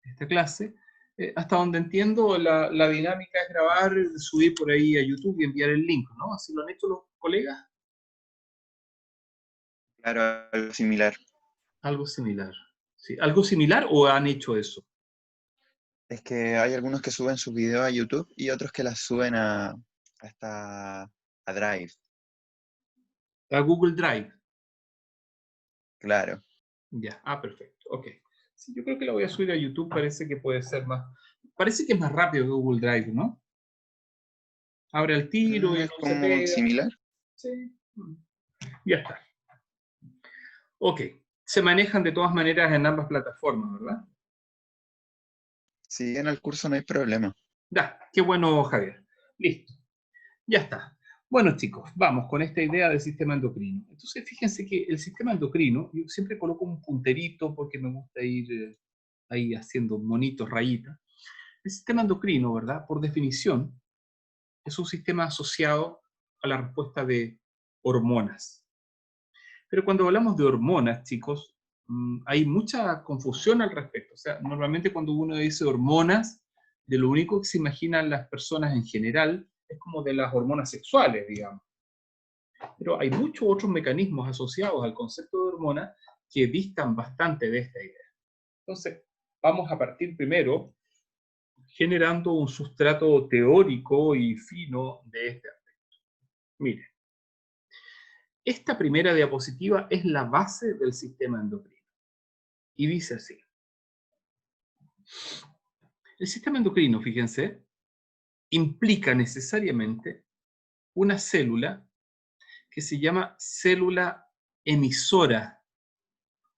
esta clase. Hasta donde entiendo, la dinámica es grabar, subir por ahí a YouTube y enviar el link, ¿no? ¿Así lo han hecho los colegas? Claro, algo similar. Algo similar. ¿Sí? ¿Algo similar o han hecho eso? Es que hay algunos que suben sus videos a YouTube y otros que las suben a Drive. A Google Drive. Claro. Ya, perfecto, ok. Sí, yo creo que la voy a subir a YouTube, parece que puede ser más... Parece que es más rápido que Google Drive, ¿no? Abre al tiro y Es no se como pega. similar. Sí. Ya está. Ok. Se manejan de todas maneras en ambas plataformas, ¿verdad? Si en el curso no hay problema. Ya, qué bueno, Javier. Listo. Ya está. Bueno, chicos, vamos con esta idea del sistema endocrino. Entonces, fíjense que el sistema endocrino, yo siempre coloco un punterito porque me gusta ir ahí haciendo monitos, rayitas. El sistema endocrino, ¿verdad? Por definición, es un sistema asociado a la respuesta de hormonas. Pero cuando hablamos de hormonas, chicos, hay mucha confusión al respecto. O sea, normalmente cuando uno dice hormonas, de lo único que se imaginan las personas en general es como de las hormonas sexuales, digamos. Pero hay muchos otros mecanismos asociados al concepto de hormona que distan bastante de esta idea. Entonces, vamos a partir primero generando un sustrato teórico y fino de este aspecto. Mire, esta primera diapositiva es la base del sistema endocrino. Y dice así. El sistema endocrino, fíjense, implica necesariamente una célula que se llama célula emisora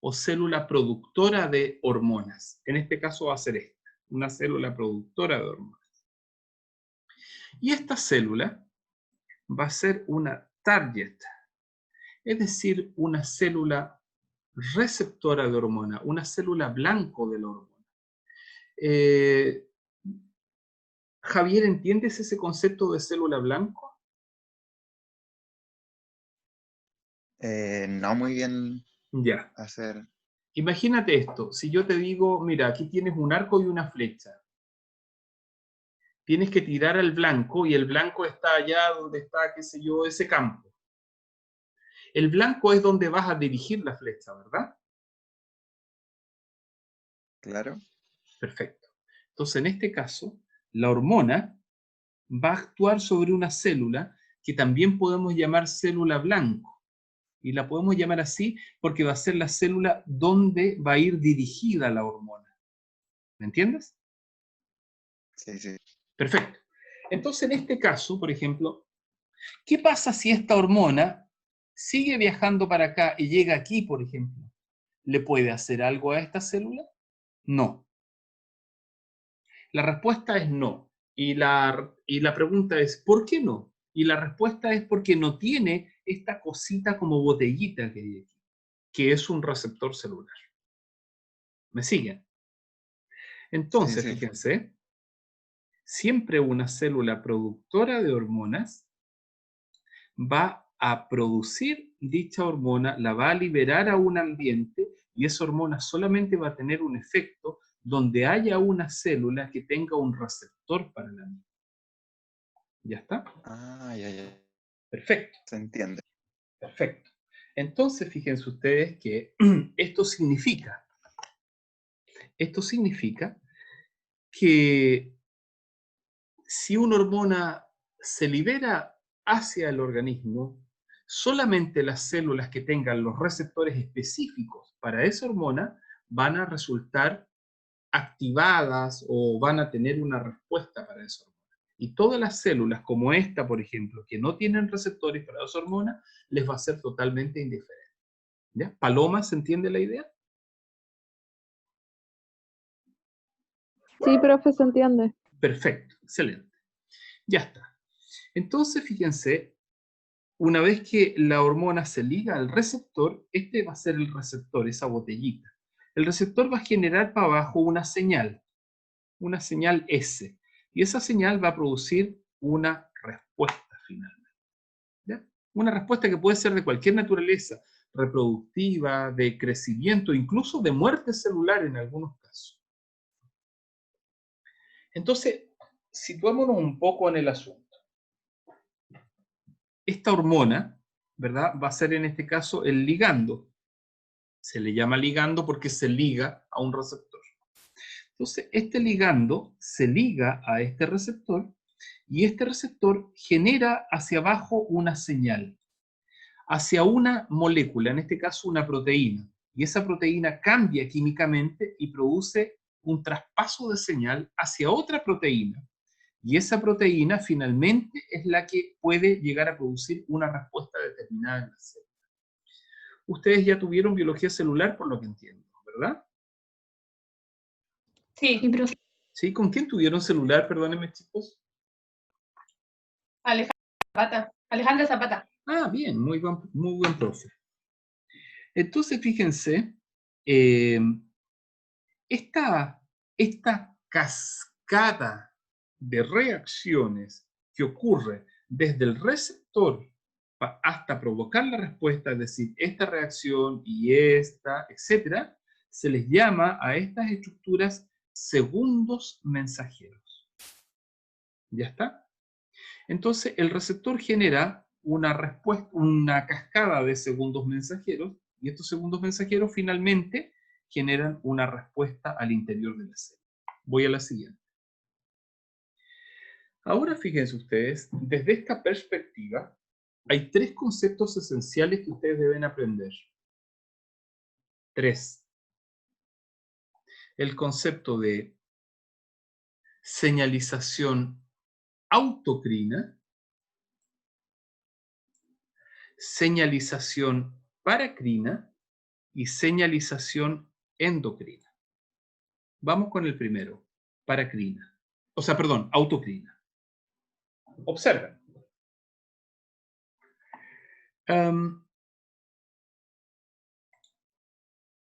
o célula productora de hormonas. En este caso va a ser esta, una célula productora de hormonas. Y esta célula va a ser una target, es decir, una célula receptora de hormona, una célula blanco de la hormona. Javier, ¿entiendes ese concepto de célula blanco? No muy bien Ya. hacer. Imagínate esto, si yo te digo, mira, aquí tienes un arco y una flecha. Tienes que tirar al blanco y el blanco está allá donde está, qué sé yo, ese campo. El blanco es donde vas a dirigir la flecha, ¿verdad? Claro. Perfecto. Entonces, en este caso, la hormona va a actuar sobre una célula que también podemos llamar célula blanco. Y la podemos llamar así porque va a ser la célula donde va a ir dirigida la hormona. ¿Me entiendes? Sí, sí. Perfecto. Entonces, en este caso, por ejemplo, ¿qué pasa si esta hormona sigue viajando para acá y llega aquí, por ejemplo? ¿Le puede hacer algo a esta célula? No. La respuesta es no. Y la pregunta es, ¿por qué no? Y la respuesta es porque no tiene esta cosita como botellita que hay aquí, que es un receptor celular. ¿Me siguen? Sí, Entonces, sí. fíjense, siempre una célula productora de hormonas va a producir dicha hormona, la va a liberar a un ambiente y esa hormona solamente va a tener un efecto donde haya una célula que tenga un receptor para la misma. ¿Ya está? Ya, ya. Perfecto, Se entiende. perfecto. Entonces, fíjense ustedes que esto significa que si una hormona se libera hacia el organismo, solamente las células que tengan los receptores específicos para esa hormona van a resultar activadas o van a tener una respuesta para esa hormona. Y todas las células, como esta, por ejemplo, que no tienen receptores para esa hormona, les va a ser totalmente indiferente. ¿Ya? ¿Paloma, se entiende la idea? Sí, profe, se entiende. Perfecto, excelente. Ya está. Entonces, fíjense, una vez que la hormona se liga al receptor, este va a ser el receptor, esa botellita. El receptor va a generar para abajo una señal S, y esa señal va a producir una respuesta finalmente. ¿Ya? Una respuesta que puede ser de cualquier naturaleza, reproductiva, de crecimiento, incluso de muerte celular en algunos casos. Entonces, situémonos un poco en el asunto. Esta hormona, ¿verdad? Va a ser en este caso el ligando. Se le llama ligando porque se liga a un receptor. Entonces, este ligando se liga a este receptor y este receptor genera hacia abajo una señal, hacia una molécula, en este caso una proteína. Y esa proteína cambia químicamente y produce un traspaso de señal hacia otra proteína. Y esa proteína finalmente es la que puede llegar a producir una respuesta determinada en la célula. Ustedes ya tuvieron biología celular, por lo que entiendo, ¿verdad? Sí, profe. ¿Sí? ¿Con quién tuvieron celular, perdónenme, chicos? Alejandra Zapata. Ah, bien, muy buen profe. Entonces, fíjense, esta cascada de reacciones que ocurre desde el receptor hasta provocar la respuesta, es decir, esta reacción y esta, etcétera, se les llama a estas estructuras segundos mensajeros. ¿Ya está? Entonces, el receptor genera una respuesta, una cascada de segundos mensajeros, y estos segundos mensajeros finalmente generan una respuesta al interior de la célula. Voy a la siguiente. Ahora fíjense ustedes, desde esta perspectiva, hay tres conceptos esenciales que ustedes deben aprender. Tres. El concepto de señalización autocrina, señalización paracrina y señalización endocrina. Vamos con el primero, paracrina. O sea, perdón, autocrina. Observen.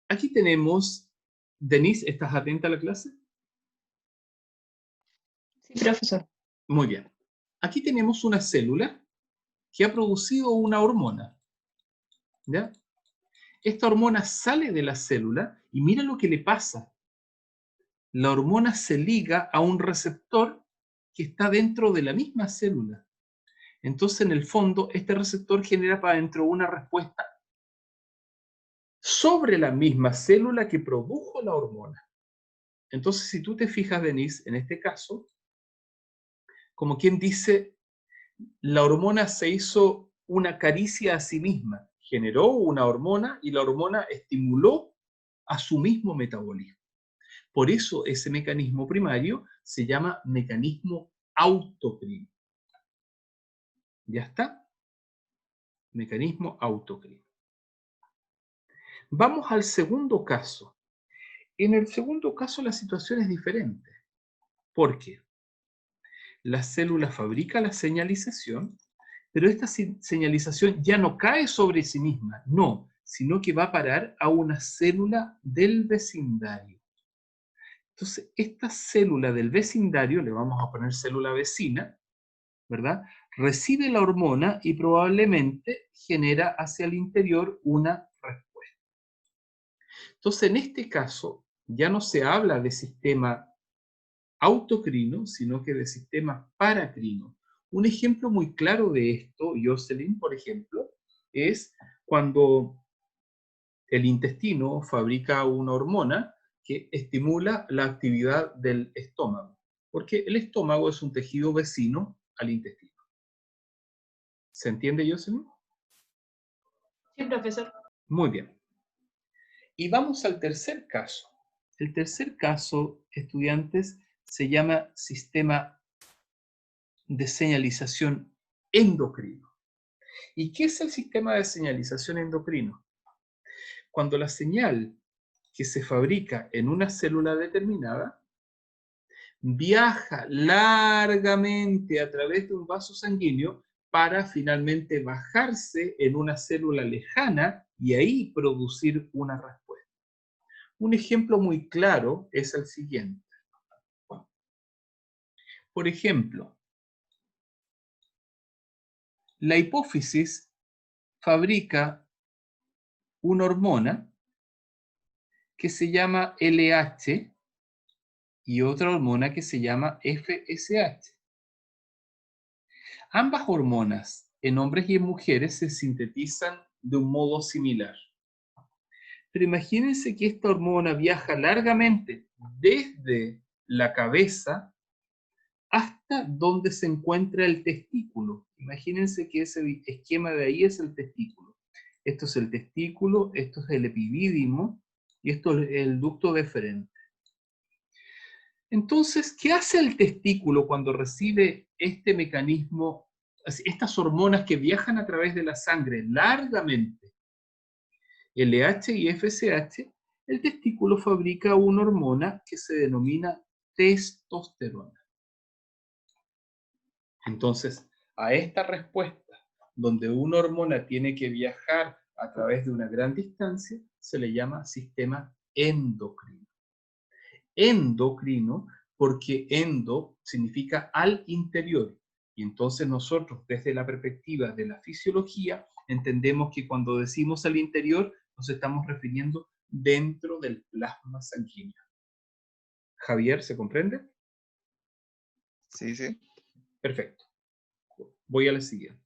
Aquí tenemos, Denise, ¿estás atenta a la clase? Sí, profesor. Muy bien. Aquí tenemos una célula que ha producido una hormona. ¿Ya? Esta hormona sale de la célula y mira lo que le pasa. La hormona se liga a un receptor que está dentro de la misma célula. Entonces, en el fondo, este receptor genera para adentro una respuesta sobre la misma célula que produjo la hormona. Entonces, si tú te fijas, Denise, en este caso, como quien dice, la hormona se hizo una caricia a sí misma, generó una hormona y la hormona estimuló a su mismo metabolismo. Por eso ese mecanismo primario se llama mecanismo autocrino. ¿Ya está? Mecanismo autocrino. Vamos al segundo caso. En el segundo caso la situación es diferente. ¿Por qué? La célula fabrica la señalización, pero esta señalización ya no cae sobre sí misma, no, sino que va a parar a una célula del vecindario. Entonces, esta célula del vecindario, le vamos a poner célula vecina, ¿verdad? Recibe la hormona y probablemente genera hacia el interior una respuesta. Entonces, en este caso, ya no se habla de sistema autocrino, sino que de sistema paracrino. Un ejemplo muy claro de esto, Jocelyn, por ejemplo, es cuando el intestino fabrica una hormona que estimula la actividad del estómago, porque el estómago es un tejido vecino al intestino. ¿Se entiende, Jocelyn? Sí, profesor. Muy bien. Y vamos al tercer caso. El tercer caso, estudiantes, se llama sistema de señalización endocrino. ¿Y qué es el sistema de señalización endocrino? Cuando la señal que se fabrica en una célula determinada viaja largamente a través de un vaso sanguíneo para finalmente bajarse en una célula lejana y ahí producir una respuesta. Un ejemplo muy claro es el siguiente. Por ejemplo, la hipófisis fabrica una hormona que se llama LH y otra hormona que se llama FSH. Ambas hormonas, en hombres y en mujeres, se sintetizan de un modo similar. Pero imagínense que esta hormona viaja largamente desde la cabeza hasta donde se encuentra el testículo. Imagínense que ese esquema de ahí es el testículo. Esto es el testículo, esto es el epidídimo y esto es el ducto deferente. Entonces, ¿qué hace el testículo cuando recibe este mecanismo, estas hormonas que viajan a través de la sangre largamente, LH y FSH? El testículo fabrica una hormona que se denomina testosterona. Entonces, a esta respuesta, donde una hormona tiene que viajar a través de una gran distancia, se le llama sistema endocrino. Endocrino porque endo significa al interior. Y entonces nosotros, desde la perspectiva de la fisiología, entendemos que cuando decimos al interior, nos estamos refiriendo dentro del plasma sanguíneo. Javier, ¿se comprende? Sí, sí. Perfecto. Voy a la siguiente.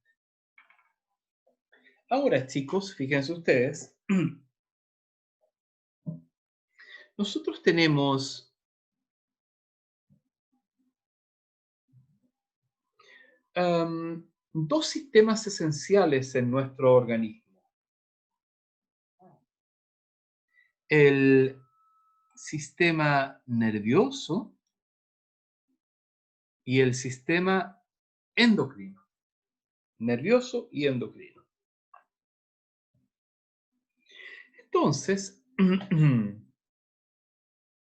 Ahora, chicos, fíjense ustedes, nosotros tenemos dos sistemas esenciales en nuestro organismo. El sistema nervioso y el sistema endocrino. Nervioso y endocrino. Entonces,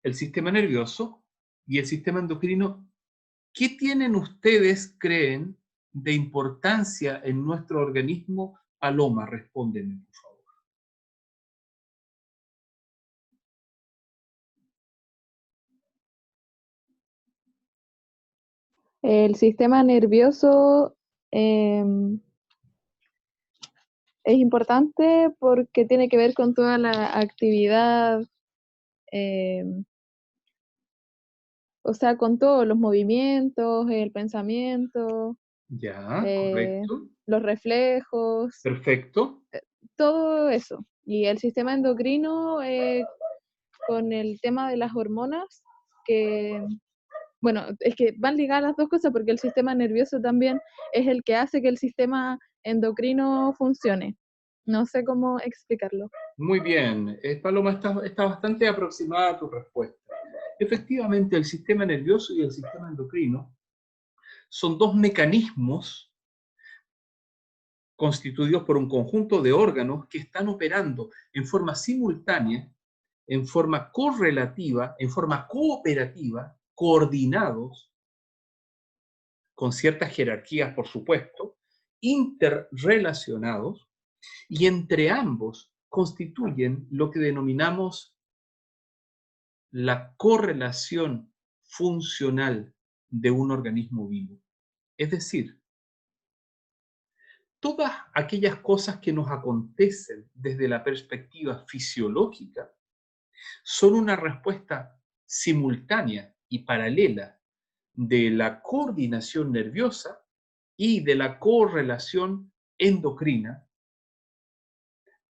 el sistema nervioso y el sistema endocrino, ¿qué tienen ustedes, creen, de importancia en nuestro organismo? Paloma, respóndeme, por favor. El sistema nervioso es importante porque tiene que ver con toda la actividad, o sea, con todos los movimientos, el pensamiento, Ya, correcto. los reflejos, Perfecto. todo eso. Y el sistema endocrino con el tema de las hormonas, que, bueno, es que van ligadas las dos cosas porque el sistema nervioso también es el que hace que el sistema endocrino funcione. No sé cómo explicarlo. Muy bien. Paloma, está bastante aproximada a tu respuesta. Efectivamente, el sistema nervioso y el sistema endocrino son dos mecanismos constituidos por un conjunto de órganos que están operando en forma simultánea, en forma correlativa, en forma cooperativa, coordinados, con ciertas jerarquías, por supuesto, interrelacionados, y entre ambos constituyen lo que denominamos la correlación funcional de un organismo vivo. Es decir, todas aquellas cosas que nos acontecen desde la perspectiva fisiológica son una respuesta simultánea y paralela de la coordinación nerviosa y de la correlación endocrina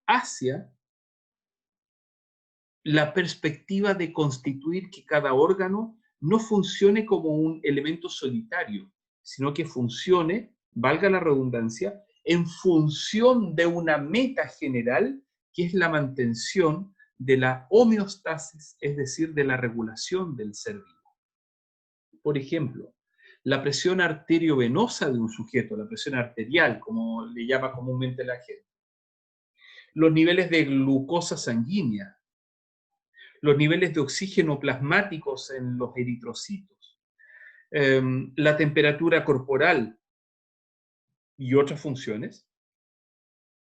hacia la perspectiva de constituir que cada órgano no funcione como un elemento solitario, sino que funcione, valga la redundancia, en función de una meta general, que es la mantención de la homeostasis, es decir, de la regulación del ser vivo. Por ejemplo, la presión arteriovenosa de un sujeto, la presión arterial, como le llama comúnmente la gente, los niveles de glucosa sanguínea, los niveles de oxígeno plasmáticos en los eritrocitos, la temperatura corporal y otras funciones,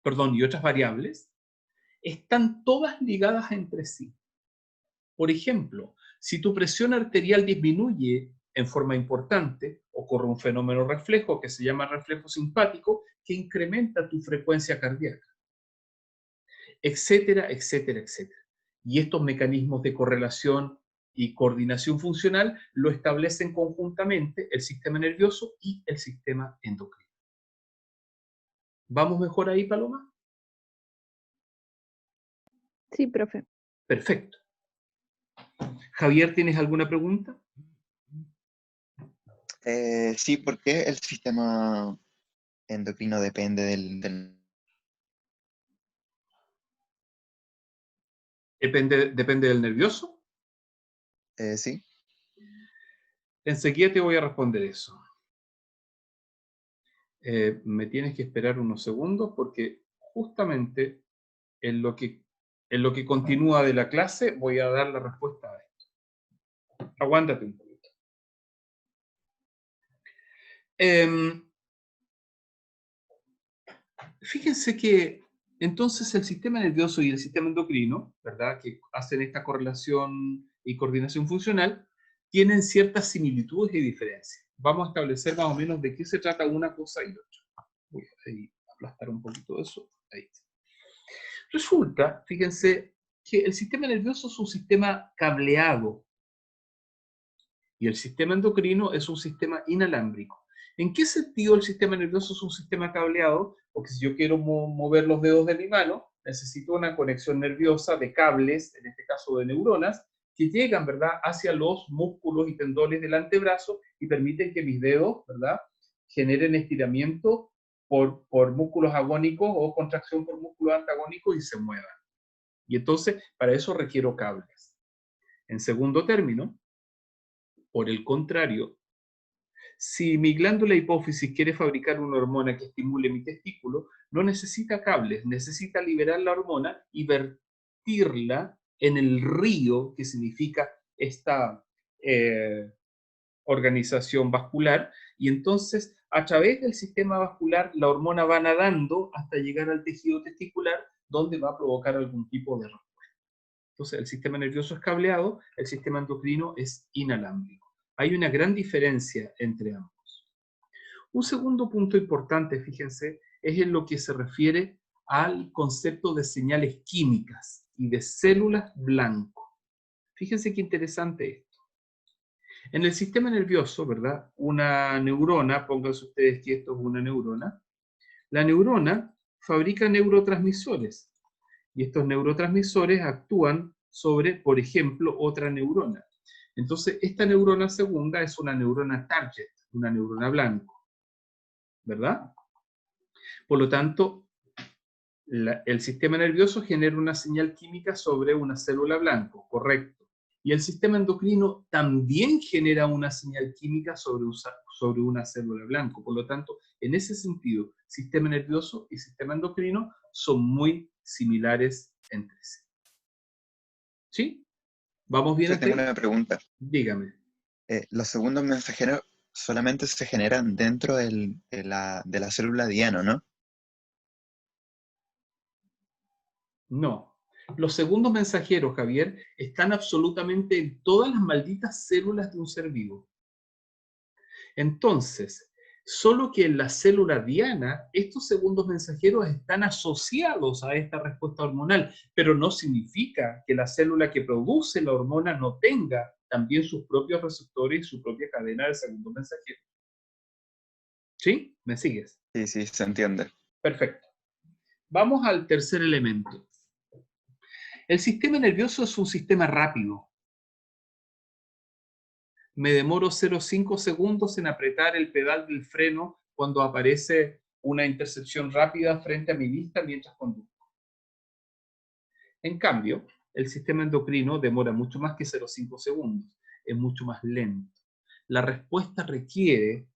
y otras variables, están todas ligadas entre sí. Por ejemplo, si tu presión arterial disminuye en forma importante, ocurre un fenómeno reflejo que se llama reflejo simpático, que incrementa tu frecuencia cardíaca, etcétera, etcétera, etcétera. Y estos mecanismos de correlación y coordinación funcional lo establecen conjuntamente el sistema nervioso y el sistema endocrino. ¿Vamos mejor ahí, Paloma? Sí, profe. Perfecto. Javier, ¿tienes alguna pregunta? Sí, ¿por qué el sistema endocrino depende Depende del nervioso. sí? Enseguida te voy a responder eso. Me tienes que esperar unos segundos porque justamente en lo que continúa de la clase voy a dar la respuesta a esto. Aguántate un poquito. Fíjense que entonces el sistema nervioso y el sistema endocrino, ¿verdad?, que hacen esta correlación y coordinación funcional, tienen ciertas similitudes y diferencias. Vamos a establecer más o menos de qué se trata una cosa y otra. Voy a ahí aplastar un poquito de eso. Ahí. Resulta, fíjense, que el sistema nervioso es un sistema cableado y el sistema endocrino es un sistema inalámbrico. ¿En qué sentido el sistema nervioso es un sistema cableado? Porque si yo quiero mover los dedos de mi mano, necesito una conexión nerviosa de cables, en este caso de neuronas, que llegan, ¿verdad?, hacia los músculos y tendones del antebrazo y permiten que mis dedos, ¿verdad?, generen estiramiento por músculos agónicos o contracción por músculos antagónicos y se muevan. Y entonces, para eso requiero cables. En segundo término, por el contrario, si mi glándula hipófisis quiere fabricar una hormona que estimule mi testículo, no necesita cables, necesita liberar la hormona y vertirla en el río, que significa esta organización vascular, y entonces a través del sistema vascular la hormona va nadando hasta llegar al tejido testicular, donde va a provocar algún tipo de respuesta. Entonces el sistema nervioso es cableado, el sistema endocrino es inalámbrico. Hay una gran diferencia entre ambos. Un segundo punto importante, fíjense, es en lo que se refiere al concepto de señales químicas y de células blanco. Fíjense qué interesante esto. En el sistema nervioso, ¿verdad?, una neurona, pónganse ustedes que esto es una neurona, la neurona fabrica neurotransmisores y estos neurotransmisores actúan sobre, por ejemplo, otra neurona. Entonces, esta neurona segunda es una neurona target, una neurona blanco, ¿verdad? Por lo tanto, el sistema nervioso genera una señal química sobre una célula blanco, correcto. Y el sistema endocrino también genera una señal química sobre una célula blanco. Por lo tanto, en ese sentido, sistema nervioso y sistema endocrino son muy similares entre sí. ¿Sí? ¿Vamos bien hasta ahí? Tengo una pregunta. Dígame. Los segundos mensajeros solamente se generan dentro de la célula diana, ¿no? No. Los segundos mensajeros, Javier, están absolutamente en todas las malditas células de un ser vivo. Entonces, solo que en la célula diana, estos segundos mensajeros están asociados a esta respuesta hormonal, pero no significa que la célula que produce la hormona no tenga también sus propios receptores y su propia cadena de segundos mensajeros. ¿Sí? ¿Me sigues? Sí, se entiende. Perfecto. Vamos al tercer elemento. El sistema nervioso es un sistema rápido. Me demoro 0,5 segundos en apretar el pedal del freno cuando aparece una intercepción rápida frente a mi vista mientras conduzco. En cambio, el sistema endocrino demora mucho más que 0,5 segundos. Es mucho más lento. La respuesta requiere,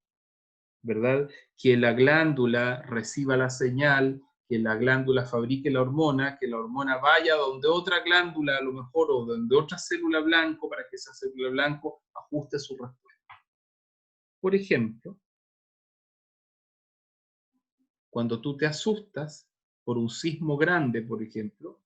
¿verdad?, que la glándula reciba la señal, que la glándula fabrique la hormona, que la hormona vaya donde otra glándula a lo mejor o donde otra célula blanco para que esa célula blanco ajuste su respuesta. Por ejemplo, cuando tú te asustas por un sismo grande, por ejemplo,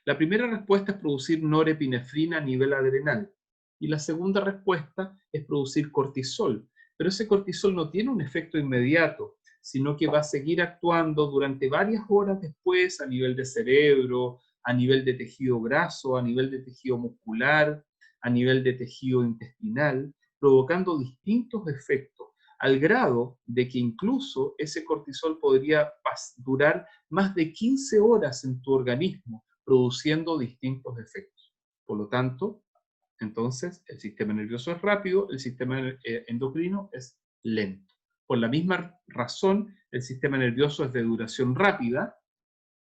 la primera respuesta es producir norepinefrina a nivel adrenal y la segunda respuesta es producir cortisol. Pero ese cortisol no tiene un efecto inmediato, sino que va a seguir actuando durante varias horas después a nivel de cerebro, a nivel de tejido graso, a nivel de tejido muscular, a nivel de tejido intestinal, provocando distintos efectos, al grado de que incluso ese cortisol podría durar más de 15 horas en tu organismo, produciendo distintos efectos. Por lo tanto, entonces, el sistema nervioso es rápido, el sistema endocrino es lento. Por la misma razón, el sistema nervioso es de duración rápida,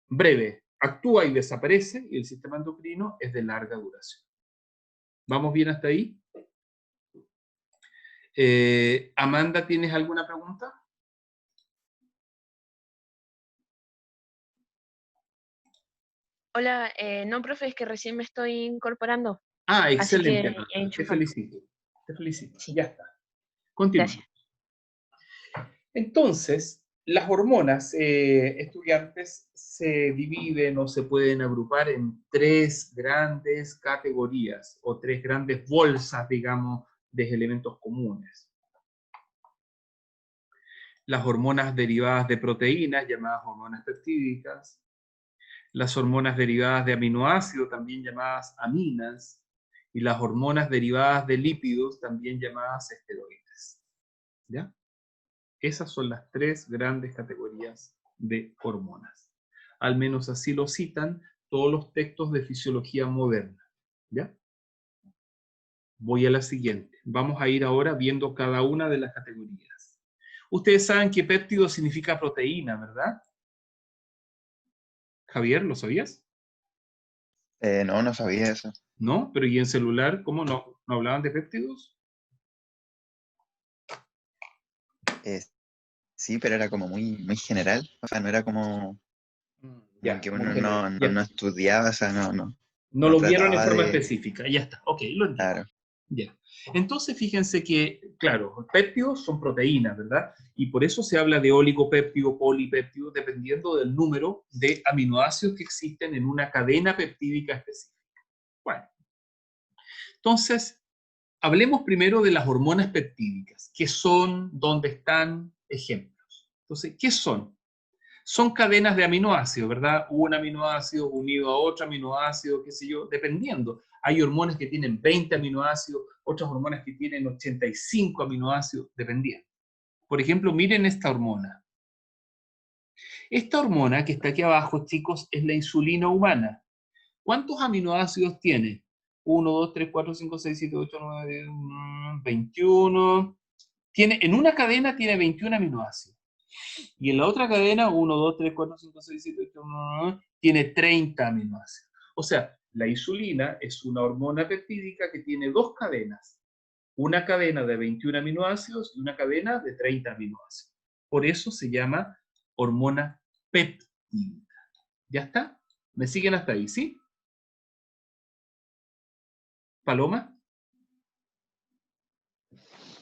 breve, actúa y desaparece, y el sistema endocrino es de larga duración. ¿Vamos bien hasta ahí? Amanda, ¿tienes alguna pregunta? Hola, no, profe, es que recién me estoy incorporando, Ah, así excelente, que Amanda. Te enchufando. felicito. Te felicito. Sí, Ya está. Continúa. gracias. Entonces, las hormonas, estudiantes, se dividen o se pueden agrupar en tres grandes categorías o tres grandes bolsas, digamos, de elementos comunes. Las hormonas derivadas de proteínas, llamadas hormonas peptídicas, las hormonas derivadas de aminoácidos, también llamadas aminas, y las hormonas derivadas de lípidos, también llamadas esteroides. ¿Ya? Esas son las tres grandes categorías de hormonas. Al menos así lo citan todos los textos de fisiología moderna. ¿Ya? Voy a la siguiente. Vamos a ir ahora viendo cada una de las categorías. Ustedes saben que péptido significa proteína, ¿verdad? Javier, ¿lo sabías? No, no sabía eso. ¿No? Pero ¿y en celular cómo no hablaban de péptidos? Eh, sí, pero era como muy general. O sea, no era como Ya, que muy uno general. Ya. no estudiaba, o sea, No no lo vieron en trataba forma de... específica. Ya está. Ok, lo entiendo. Claro, Ya. Entonces, fíjense que, claro, los péptidos son proteínas, ¿verdad? Y por eso se habla de oligopéptido, polipéptido, dependiendo del número de aminoácidos que existen en una cadena peptídica específica. Bueno, entonces, hablemos primero de las hormonas peptídicas. ¿Qué son? ¿Dónde están? Ejemplos. Entonces, ¿qué son? Son cadenas de aminoácidos, ¿verdad? Un aminoácido unido a otro aminoácido, qué sé yo, dependiendo. Hay hormonas que tienen 20 aminoácidos, otras hormonas que tienen 85 aminoácidos, dependiendo. Por ejemplo, miren esta hormona. Esta hormona que está aquí abajo, chicos, es la insulina humana. ¿Cuántos aminoácidos tiene? 1, 2, 3, 4, 5, 6, 7, 8, 9, 10, 21. En una cadena tiene 21 aminoácidos. Y en la otra cadena, 1, 2, 3, 4, 5, 6, 7, 8, 9, tiene 30 aminoácidos. O sea, la insulina es una hormona peptídica que tiene dos cadenas. Una cadena de 21 aminoácidos y una cadena de 30 aminoácidos. Por eso se llama hormona peptídica. ¿Ya está? ¿Me siguen hasta ahí, sí? ¿Paloma?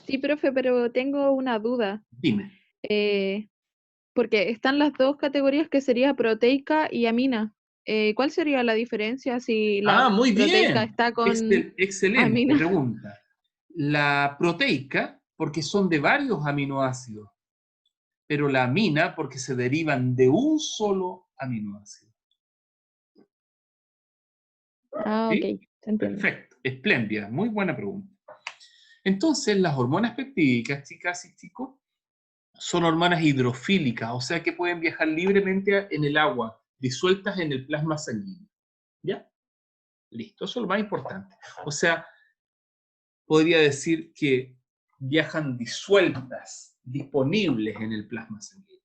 Sí, profe, pero tengo una duda. Dime. Porque están las dos categorías que sería proteica y amina. ¿Cuál sería la diferencia si la Ah, muy proteica bien. está con Excelente amina? pregunta. La proteica, porque son de varios aminoácidos, pero la amina, porque se derivan de un solo aminoácido. Ah, ok, ¿Sí? se entiende. Perfecto, espléndida, muy buena pregunta. Entonces, las hormonas peptídicas, chicas y chicos, son hormonas hidrofílicas, o sea que pueden viajar libremente en el agua, disueltas en el plasma sanguíneo. ¿Ya? Listo, eso es lo más importante. O sea, podría decir que viajan disueltas, disponibles en el plasma sanguíneo.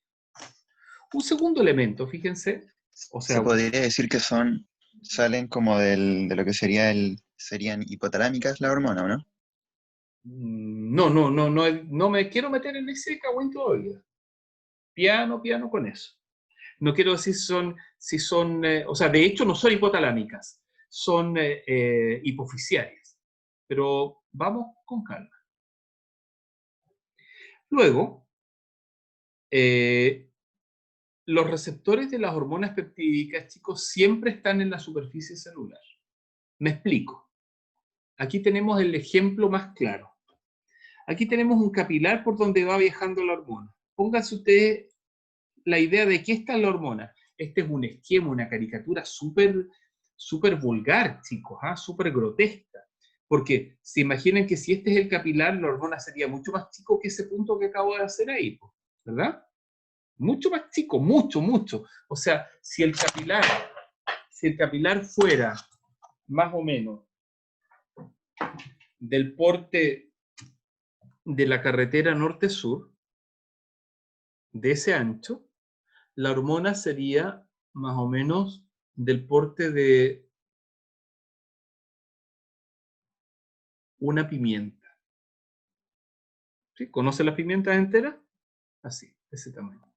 Un segundo elemento, fíjense, o se sea, podría decir que salen como de lo que serían hipotalámicas la hormona, ¿o no? no me quiero meter en ese cagüín todavía. Piano con eso. No quiero decir si son, o sea, de hecho no son hipotalámicas, son hipofisiarias. Pero vamos con calma. Luego, los receptores de las hormonas peptídicas, chicos, siempre están en la superficie celular. Me explico. Aquí tenemos el ejemplo más claro. Aquí tenemos un capilar por donde va viajando la hormona. Pónganse ustedes la idea de qué está la hormona. Este es un esquema, una caricatura súper vulgar, chicos, súper grotesca. Porque se imaginen que si este es el capilar, la hormona sería mucho más chico que ese punto que acabo de hacer ahí, po, ¿verdad? Mucho más chico, mucho, mucho. O sea, si el capilar fuera más o menos del porte de la carretera norte-sur, de ese ancho, la hormona sería más o menos del porte de una pimienta. ¿Sí? ¿Conoce las pimientas enteras? Así, ese tamaño.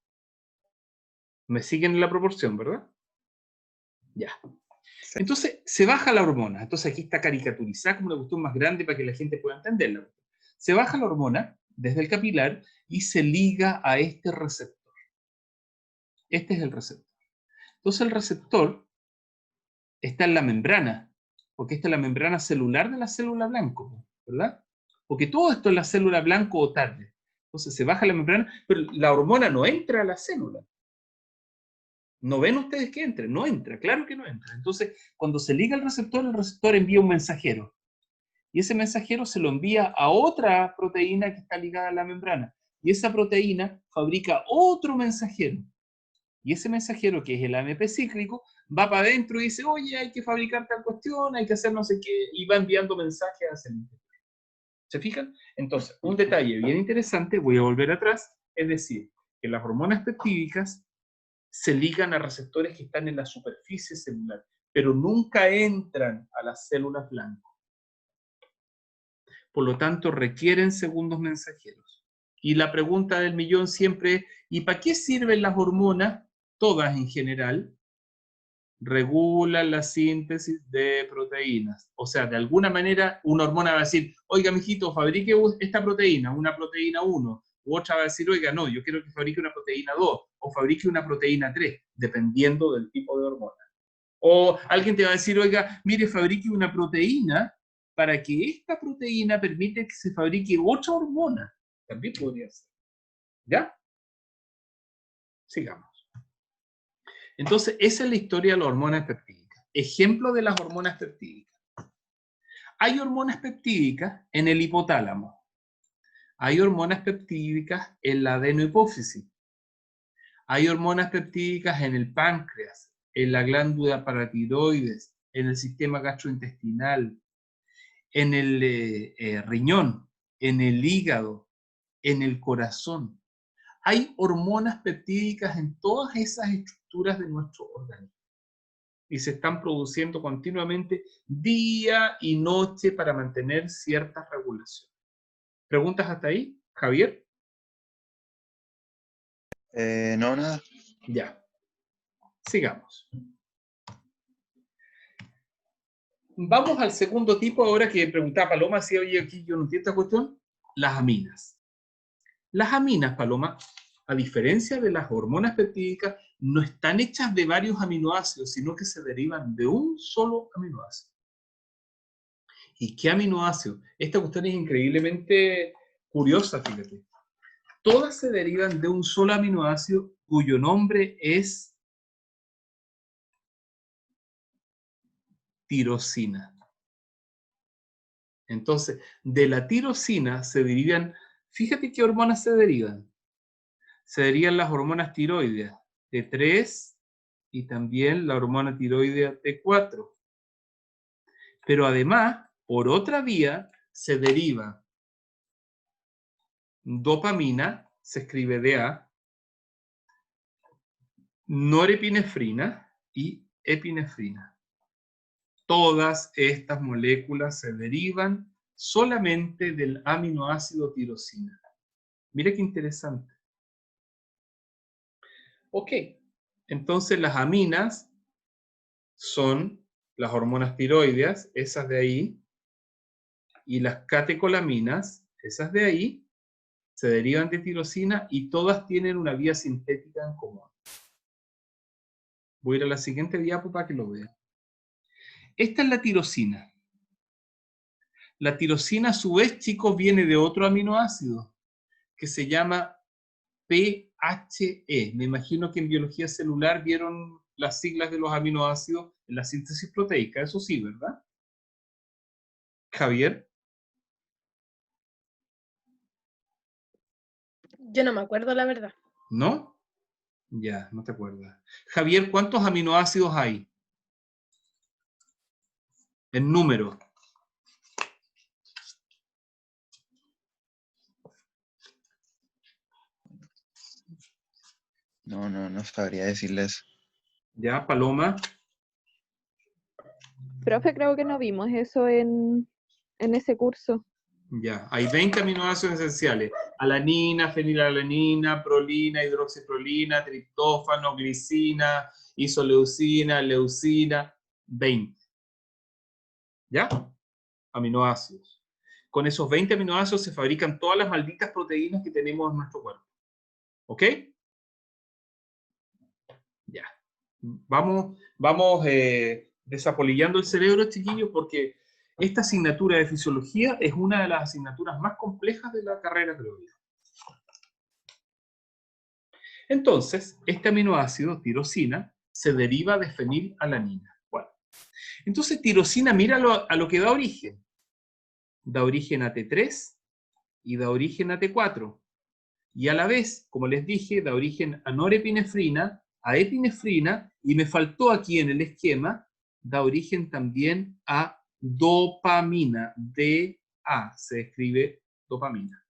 ¿Me siguen en la proporción, verdad? Ya. Sí. Entonces, se baja la hormona. Entonces, aquí está caricaturizada como una cuestión más grande para que la gente pueda entenderla. Se baja la hormona desde el capilar y se liga a este receptor. Este es el receptor. Entonces, el receptor está en la membrana, porque esta es la membrana celular de la célula blanco, ¿verdad? Porque todo esto es la célula blanco o tarde. Entonces, se baja la membrana, pero la hormona no entra a la célula. ¿No ven ustedes que entre? No entra, claro que no entra. Entonces, cuando se liga el receptor envía un mensajero. Y ese mensajero se lo envía a otra proteína que está ligada a la membrana. Y esa proteína fabrica otro mensajero. Y ese mensajero, que es el AMP cíclico, va para adentro y dice, oye, hay que fabricar tal cuestión, hay que hacer no sé qué, y va enviando mensajes hacia el interior. ¿Se fijan? Entonces, un detalle bien interesante, voy a volver atrás, es decir, que las hormonas peptídicas se ligan a receptores que están en la superficie celular, pero nunca entran a las células blancas. Por lo tanto, requieren segundos mensajeros. Y la pregunta del millón siempre es, ¿y para qué sirven las hormonas? Todas en general, regulan la síntesis de proteínas. O sea, de alguna manera, una hormona va a decir, oiga, mijito, fabrique esta proteína, una proteína 1. U otra va a decir, oiga, no, yo quiero que fabrique una proteína 2, o fabrique una proteína 3, dependiendo del tipo de hormona. O alguien te va a decir, oiga, mire, fabrique una proteína para que esta proteína permita que se fabrique otra hormona. También podría ser. ¿Ya? Sigamos. Entonces, esa es la historia de las hormonas peptídicas. Ejemplo de las hormonas peptídicas. Hay hormonas peptídicas en el hipotálamo. Hay hormonas peptídicas en la adenohipófisis. Hay hormonas peptídicas en el páncreas, en la glándula paratiroides, en el sistema gastrointestinal, en el riñón, en el hígado, en el corazón. Hay hormonas peptídicas en todas esas estructuras de nuestro organismo. Y se están produciendo continuamente día y noche para mantener ciertas regulaciones. ¿Preguntas hasta ahí, Javier? No, nada. Ya. Sigamos. Vamos al segundo tipo, ahora que preguntaba Paloma, si oye, aquí yo no entiendo esta cuestión. Las aminas. Las aminas, Paloma, a diferencia de las hormonas peptídicas, no están hechas de varios aminoácidos, sino que se derivan de un solo aminoácido. ¿Y qué aminoácido? Esta cuestión es increíblemente curiosa, fíjate. Todas se derivan de un solo aminoácido cuyo nombre es tirosina. Entonces, de la tirosina se derivan, fíjate qué hormonas se derivan. Se derivan las hormonas tiroideas T3 y también la hormona tiroidea T4. Pero además, por otra vía, se deriva dopamina, se escribe DA, norepinefrina y epinefrina. Todas estas moléculas se derivan solamente del aminoácido tirosina. Mira qué interesante. Ok, entonces las aminas son las hormonas tiroideas, esas de ahí, y las catecolaminas, esas de ahí, se derivan de tirosina y todas tienen una vía sintética en común. Voy a ir a la siguiente diapo para que lo vean. Esta es la tirosina. La tirosina, a su vez, chicos, viene de otro aminoácido que se llama PHE. Me imagino que en biología celular vieron las siglas de los aminoácidos en la síntesis proteica, eso sí, ¿verdad? Javier, Yo no me acuerdo, la verdad. ¿no? Ya, no te acuerdas. Javier, ¿cuántos aminoácidos hay? En número. No sabría decirles. Ya, Paloma. Profe, creo que no vimos eso en ese curso. Ya, hay 20 aminoácidos esenciales. Alanina, fenilalanina, prolina, hidroxiprolina, triptófano, glicina, isoleucina, leucina, 20. ¿Ya? Aminoácidos. Con esos 20 aminoácidos se fabrican todas las malditas proteínas que tenemos en nuestro cuerpo. ¿Ok? Ya. Vamos desapolillando el cerebro, chiquillos, porque esta asignatura de fisiología es una de las asignaturas más complejas de la carrera, creo yo. Entonces, este aminoácido, tirosina, se deriva de fenilalanina. Bueno, entonces tirosina, míralo a lo que da origen. Da origen a T3 y da origen a T4. Y a la vez, como les dije, da origen a norepinefrina, a epinefrina, y me faltó aquí en el esquema, da origen también a dopamina. DA se escribe dopamina.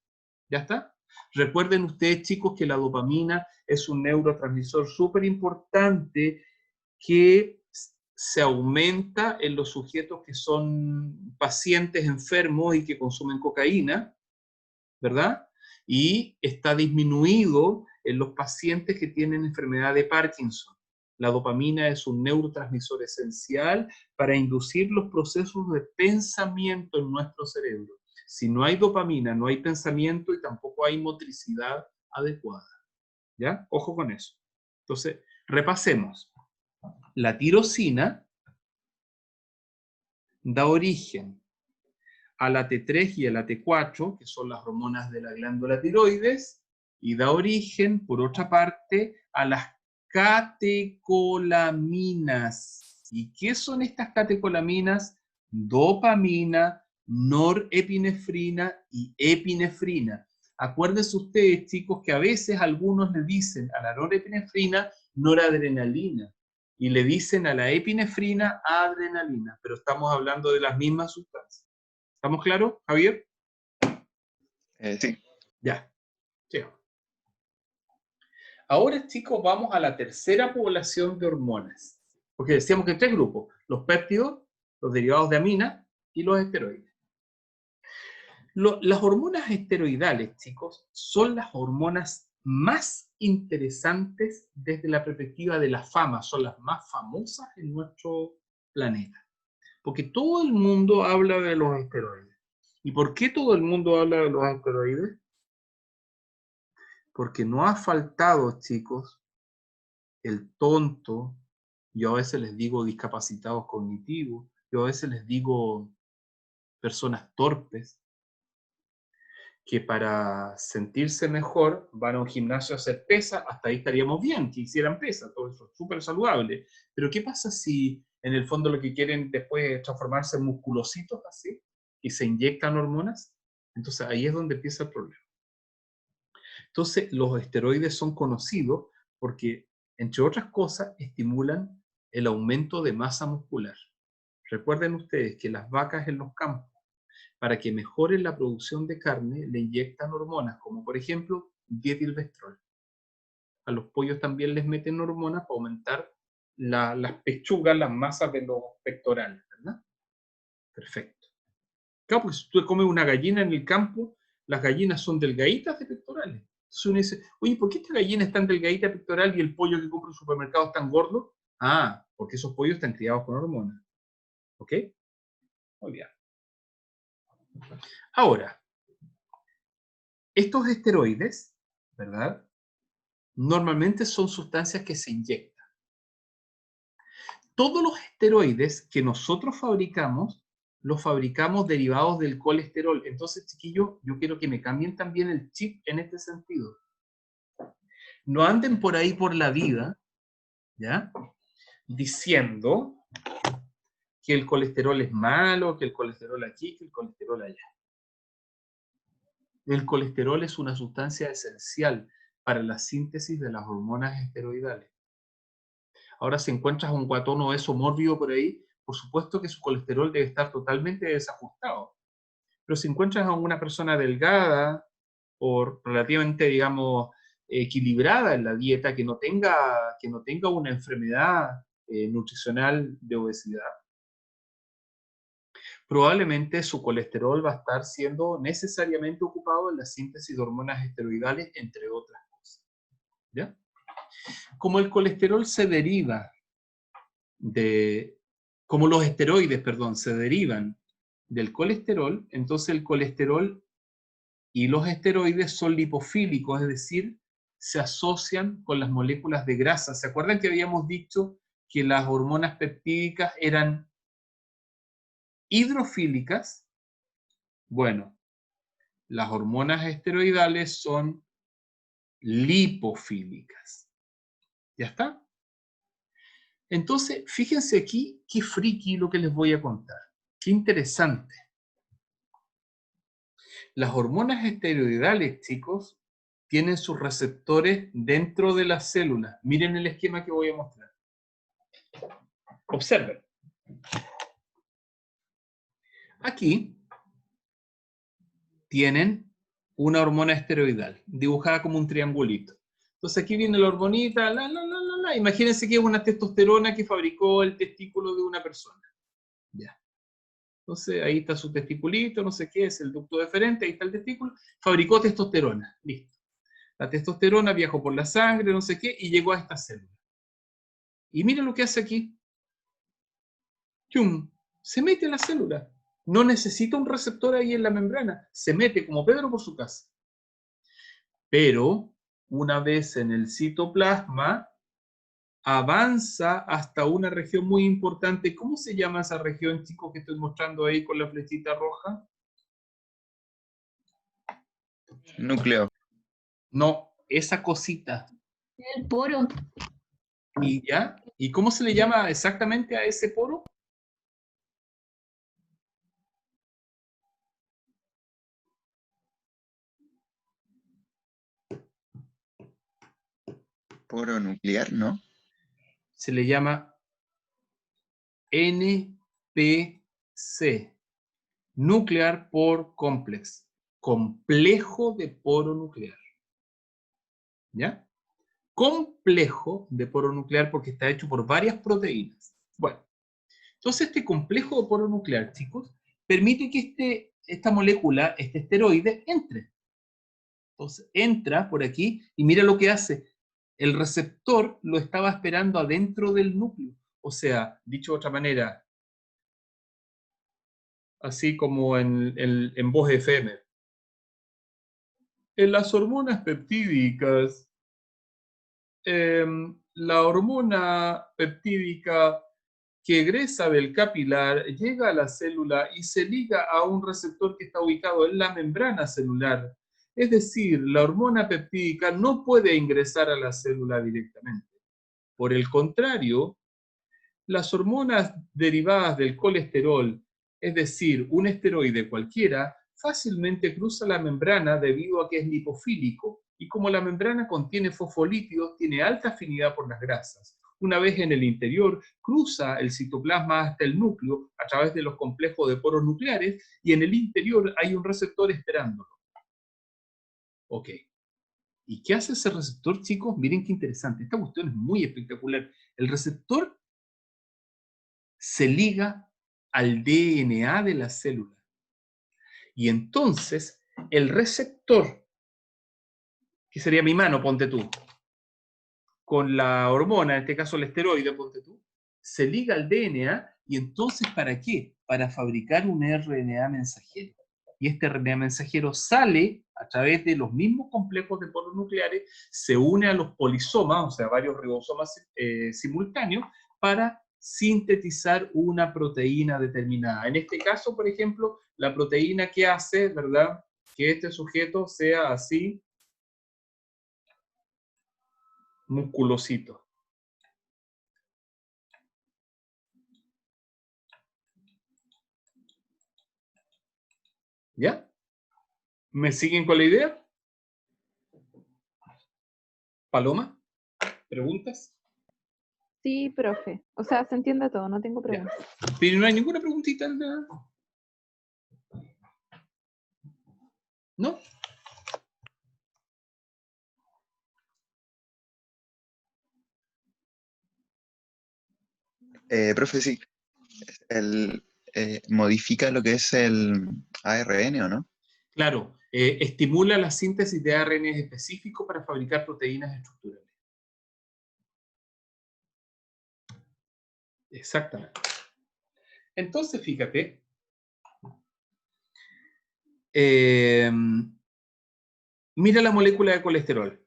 ¿Ya está? Recuerden ustedes, chicos, que la dopamina es un neurotransmisor súper importante que se aumenta en los sujetos que son pacientes enfermos y que consumen cocaína, ¿verdad? Y está disminuido en los pacientes que tienen enfermedad de Parkinson. La dopamina es un neurotransmisor esencial para inducir los procesos de pensamiento en nuestro cerebro. Si no hay dopamina, no hay pensamiento y tampoco hay motricidad adecuada. ¿Ya? Ojo con eso. Entonces, repasemos. La tirosina da origen a la T3 y a la T4, que son las hormonas de la glándula tiroides, y da origen, por otra parte, a las catecolaminas. ¿Y qué son estas catecolaminas? Dopamina, norepinefrina y epinefrina. Acuérdense ustedes, chicos, que a veces algunos le dicen a la norepinefrina noradrenalina y le dicen a la epinefrina adrenalina, pero estamos hablando de las mismas sustancias. ¿Estamos claros, Javier? Sí. Ya. Sí. Ahora, chicos, vamos a la tercera población de hormonas. Porque decíamos que hay tres grupos: los péptidos, los derivados de amina y los esteroides. Las hormonas esteroidales, chicos, son las hormonas más interesantes desde la perspectiva de la fama. Son las más famosas en nuestro planeta. Porque todo el mundo habla de los esteroides. ¿Y por qué todo el mundo habla de los esteroides? Porque no ha faltado, chicos, el tonto, yo a veces les digo discapacitados cognitivos, yo a veces les digo personas torpes, que para sentirse mejor van a un gimnasio a hacer pesas, hasta ahí estaríamos bien, que hicieran pesas, todo eso es súper saludable. Pero ¿qué pasa si en el fondo lo que quieren después es transformarse en musculositos así, y se inyectan hormonas? Entonces ahí es donde empieza el problema. Entonces los esteroides son conocidos porque, entre otras cosas, estimulan el aumento de masa muscular. Recuerden ustedes que las vacas en los campos, para que mejoren la producción de carne, le inyectan hormonas, como por ejemplo dietilvestrol. A los pollos también les meten hormonas para aumentar las pechugas, las masas de los pectorales, ¿verdad? Perfecto. Claro, porque si tú comes una gallina en el campo, las gallinas son delgaditas de pectorales. Entonces uno dice, oye, ¿por qué esta gallina es tan delgadita de pectoral y el pollo que compro en el supermercado es tan gordo? Ah, porque esos pollos están criados con hormonas. ¿Ok? Muy bien. Ahora, estos esteroides, ¿verdad? Normalmente son sustancias que se inyectan. Todos los esteroides que nosotros fabricamos, los fabricamos derivados del colesterol. Entonces, chiquillos, yo quiero que me cambien también el chip en este sentido. No anden por ahí por la vida, ¿ya? Diciendo que el colesterol es malo, que el colesterol aquí, que el colesterol allá. El colesterol es una sustancia esencial para la síntesis de las hormonas esteroidales. Ahora, si encuentras a un guatón obeso mórbido por ahí, por supuesto que su colesterol debe estar totalmente desajustado. Pero si encuentras a una persona delgada o relativamente, digamos, equilibrada en la dieta, que no tenga una enfermedad nutricional de obesidad, probablemente su colesterol va a estar siendo necesariamente ocupado en la síntesis de hormonas esteroidales, entre otras cosas. ¿Ya? Como el colesterol se deriva como los esteroides, perdón, se derivan del colesterol, entonces el colesterol y los esteroides son lipofílicos, es decir, se asocian con las moléculas de grasa. ¿Se acuerdan que habíamos dicho que las hormonas peptídicas eran hidrofílicas? Bueno, las hormonas esteroidales son lipofílicas. ¿Ya está? Entonces, fíjense aquí qué friki lo que les voy a contar. Qué interesante. Las hormonas esteroidales, chicos, tienen sus receptores dentro de las células. Miren el esquema que voy a mostrar. Observen. Aquí tienen una hormona esteroidal, dibujada como un triangulito. Entonces aquí viene la hormonita, Imagínense que es una testosterona que fabricó el testículo de una persona. Ya. Entonces ahí está su testiculito, no sé qué, es el ducto deferente, ahí está el testículo, fabricó testosterona, listo. La testosterona viajó por la sangre, no sé qué, y llegó a esta célula. Y miren lo que hace aquí. ¡Chum! Se mete en la célula. No necesita un receptor ahí en la membrana. Se mete como Pedro por su casa. Pero, una vez en el citoplasma, avanza hasta una región muy importante. ¿Cómo se llama esa región, chicos, que estoy mostrando ahí con la flechita roja? Núcleo. No, esa cosita. El poro. ¿Y ya? ¿Y cómo se le llama exactamente a ese poro? Poro nuclear, ¿no? Se le llama NPC, Nuclear Pore Complex, complejo de poro nuclear. ¿Ya? Complejo de poro nuclear porque está hecho por varias proteínas. Bueno, entonces este complejo de poro nuclear, chicos, permite que esta molécula, este esteroide, entre. Entonces entra por aquí y mira lo que hace. El receptor lo estaba esperando adentro del núcleo. O sea, dicho de otra manera, así como en voz FM. En las hormonas peptídicas, la hormona peptídica que egresa del capilar llega a la célula y se liga a un receptor que está ubicado en la membrana celular. Es decir, la hormona peptídica no puede ingresar a la célula directamente. Por el contrario, las hormonas derivadas del colesterol, es decir, un esteroide cualquiera, fácilmente cruza la membrana debido a que es lipofílico y como la membrana contiene fosfolípidos, tiene alta afinidad por las grasas. Una vez en el interior, cruza el citoplasma hasta el núcleo a través de los complejos de poros nucleares y en el interior hay un receptor esperándolo. Ok. ¿Y qué hace ese receptor, chicos? Miren qué interesante. Esta cuestión es muy espectacular. El receptor se liga al DNA de la célula. Y entonces, el receptor, que sería mi mano, ponte tú, con la hormona, en este caso el esteroide, ponte tú, se liga al DNA, y entonces, ¿para qué? Para fabricar un RNA mensajero. Y este RNA mensajero sale a través de los mismos complejos de poros nucleares, se une a los polisomas, o sea, varios ribosomas simultáneos, para sintetizar una proteína determinada. En este caso, por ejemplo, la proteína que hace, ¿verdad?, que este sujeto sea así, musculosito. ¿Ya? ¿Me siguen con la idea? Paloma, ¿preguntas? Sí, profe. O sea, se entiende todo, no tengo Ya. preguntas. Pero no hay ninguna preguntita, nada. ¿No? Profe, sí, modifica lo que es el ARN, ¿o no? Claro, estimula la síntesis de ARN específico para fabricar proteínas estructurales. Exactamente. Entonces, fíjate, mira la molécula de colesterol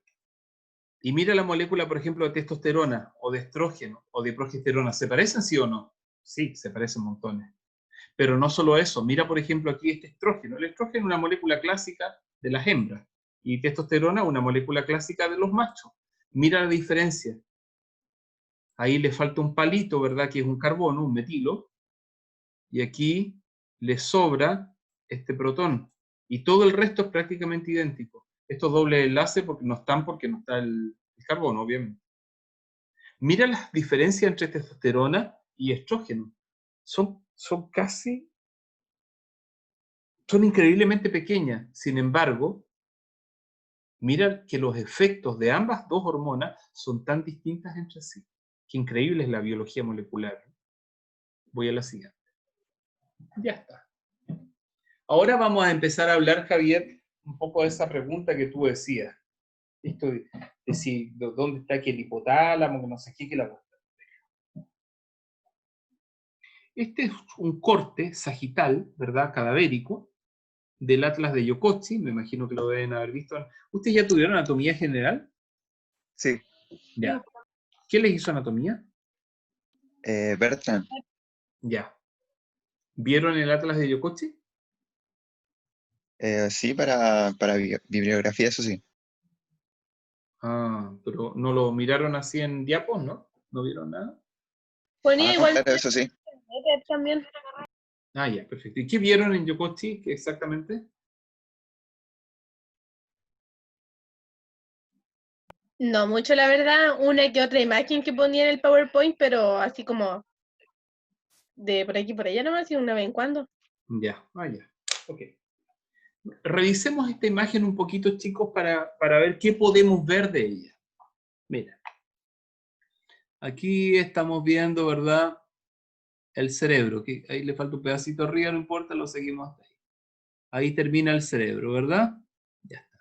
y mira la molécula, por ejemplo, de testosterona o de estrógeno o de progesterona. ¿Se parecen, sí o no? Sí, se parecen montones. Pero no solo eso, mira, por ejemplo, aquí este estrógeno. El estrógeno es una molécula clásica de las hembras y testosterona una molécula clásica de los machos. Mira la diferencia. Ahí le falta un palito, ¿verdad? Que es un carbono, un metilo, y aquí le sobra este protón. Y todo el resto es prácticamente idéntico. Estos dobles enlaces porque no está el carbono, obviamente. Mira las diferencias entre testosterona y estrógeno. Son increíblemente pequeñas. Sin embargo, mira que los efectos de ambas dos hormonas son tan distintas entre sí. Qué increíble es la biología molecular. Voy a la siguiente. Ya está. Ahora vamos a empezar a hablar, Javier, un poco de esa pregunta que tú decías. Esto de si, dónde está aquí el hipotálamo, que no sé qué, que la... Este es un corte sagital, ¿verdad? Cadavérico, del Atlas de Yokochi, me imagino que lo deben haber visto. ¿Ustedes ya tuvieron anatomía general? Sí. Ya. ¿Qué les hizo anatomía? Bertrand, Ya. ¿Vieron el Atlas de Yokochi? sí, para bibliografía, eso sí. Ah, pero no lo miraron así en diapos, ¿no? ¿No vieron nada? Ponía Ah, igual claro, eso sí. también. Ah, ya, perfecto. ¿Y qué vieron en Yokochi exactamente? No mucho, la verdad. Una que otra imagen que ponía en el PowerPoint, pero así como de por aquí por allá nomás y una vez en cuando. Ya, ah, ya. Ok. Revisemos esta imagen un poquito, chicos, para ver qué podemos ver de ella. Mira, aquí estamos viendo, ¿verdad? El cerebro, que ahí le falta un pedacito arriba, no importa, lo seguimos hasta ahí. Ahí termina el cerebro, ¿verdad? Ya está.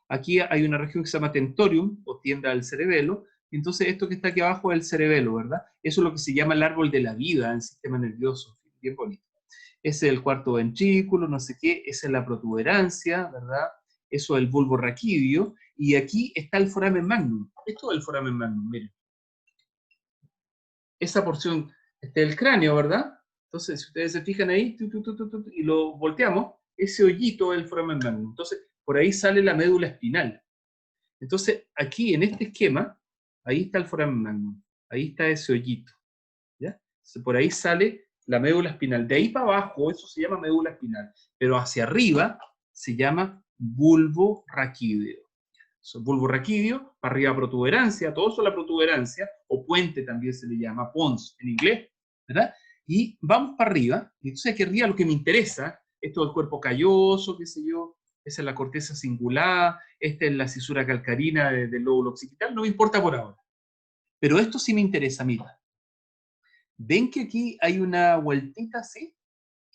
Aquí hay una región que se llama tentorium, o tienda del cerebelo, entonces esto que está aquí abajo es el cerebelo, ¿verdad? Eso es lo que se llama el árbol de la vida en el sistema nervioso, bien bonito. Ese es el cuarto ventrículo, no sé qué, esa es la protuberancia, ¿verdad? Eso es el bulbo raquídeo, y aquí está el foramen magnum. Esto es el foramen magnum, miren. Esa porción este es el cráneo, ¿verdad? Entonces, si ustedes se fijan ahí, y lo volteamos, ese hoyito es el foramen magnum. Entonces, por ahí sale la médula espinal. Entonces, aquí en este esquema, ahí está el foramen magnum. Ahí está ese hoyito. ¿Ya? Entonces, por ahí sale la médula espinal. De ahí para abajo, eso se llama médula espinal. Pero hacia arriba se llama bulbo raquídeo. Bulbo raquídeo, para arriba protuberancia, todo eso es la protuberancia, o puente también se le llama, pons en inglés, ¿verdad? Y vamos para arriba, y entonces aquí arriba lo que me interesa es todo el cuerpo calloso, qué sé yo, esa es la corteza cingulada, esta es la cisura calcarina del lóbulo occipital, no me importa por ahora. Pero esto sí me interesa, mira. ¿Ven que aquí hay una vueltita así?